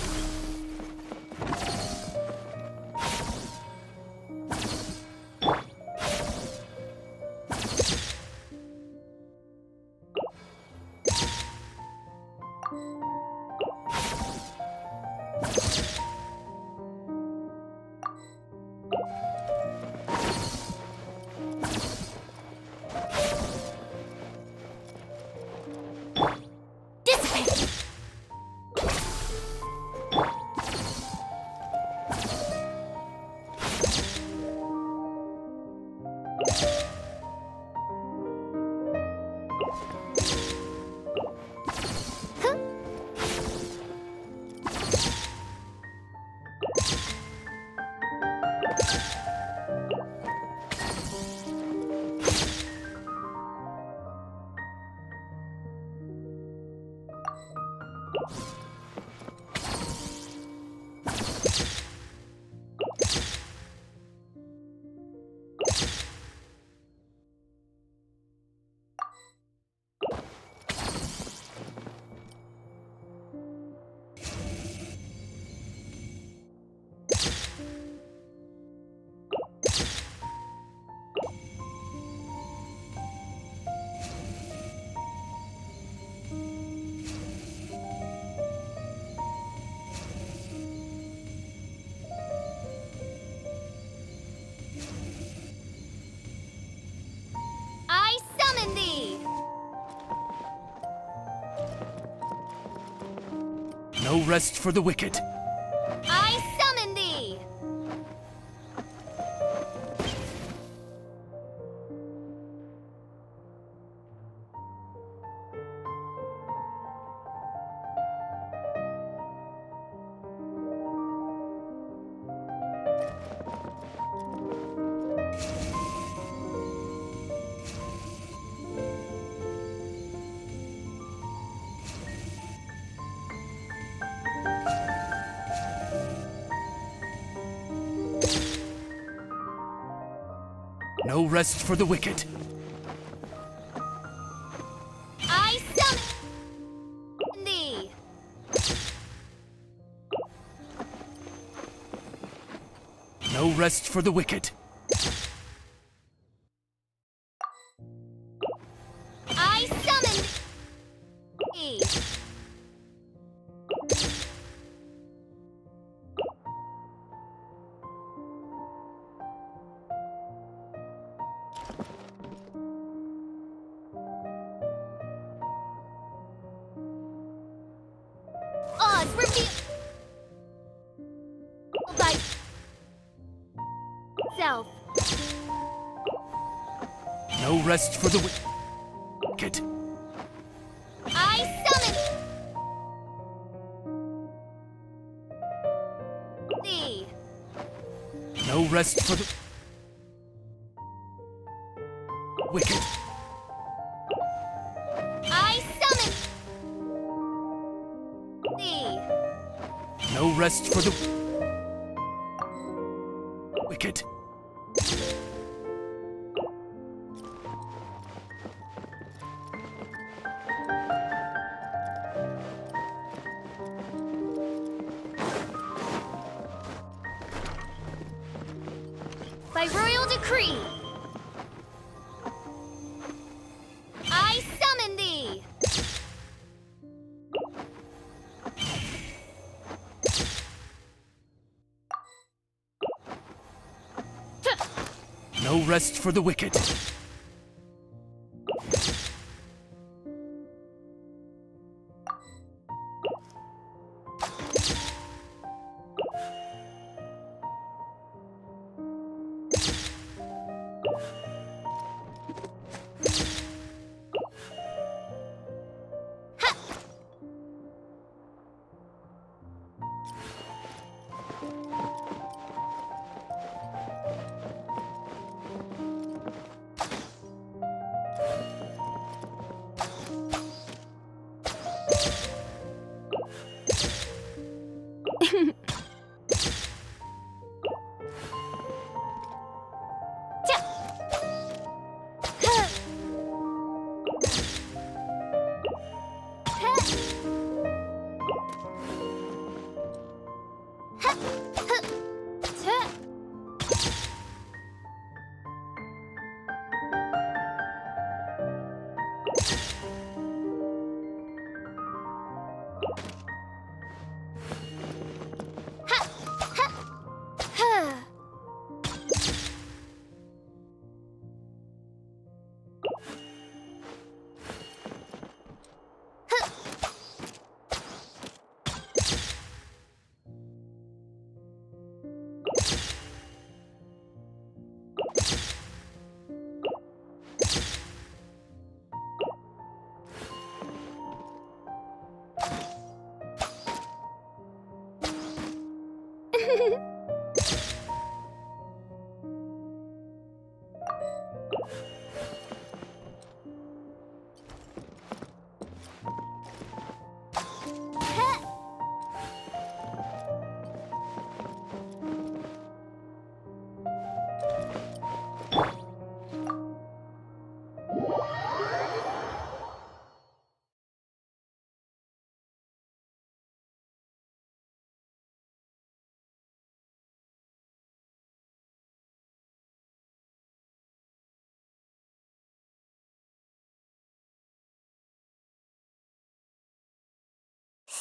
I summon thee! No rest for the wicked. I summon thee! No rest for the wicked. I summon thee! No rest for the wicked. I summon thee! Oz, reveal thyself. No rest for the wicked. I summon thee. No rest for the wicked. I summon thee. No rest for the wicked. By royal decree, I summon thee. No rest for the wicked.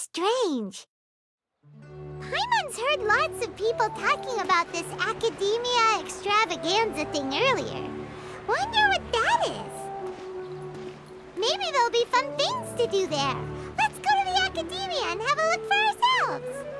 strange. Paimon's heard lots of people talking about this academia extravaganza thing earlier. Wonder what that is. Maybe there'll be fun things to do there. Let's go to the academia and have a look for ourselves.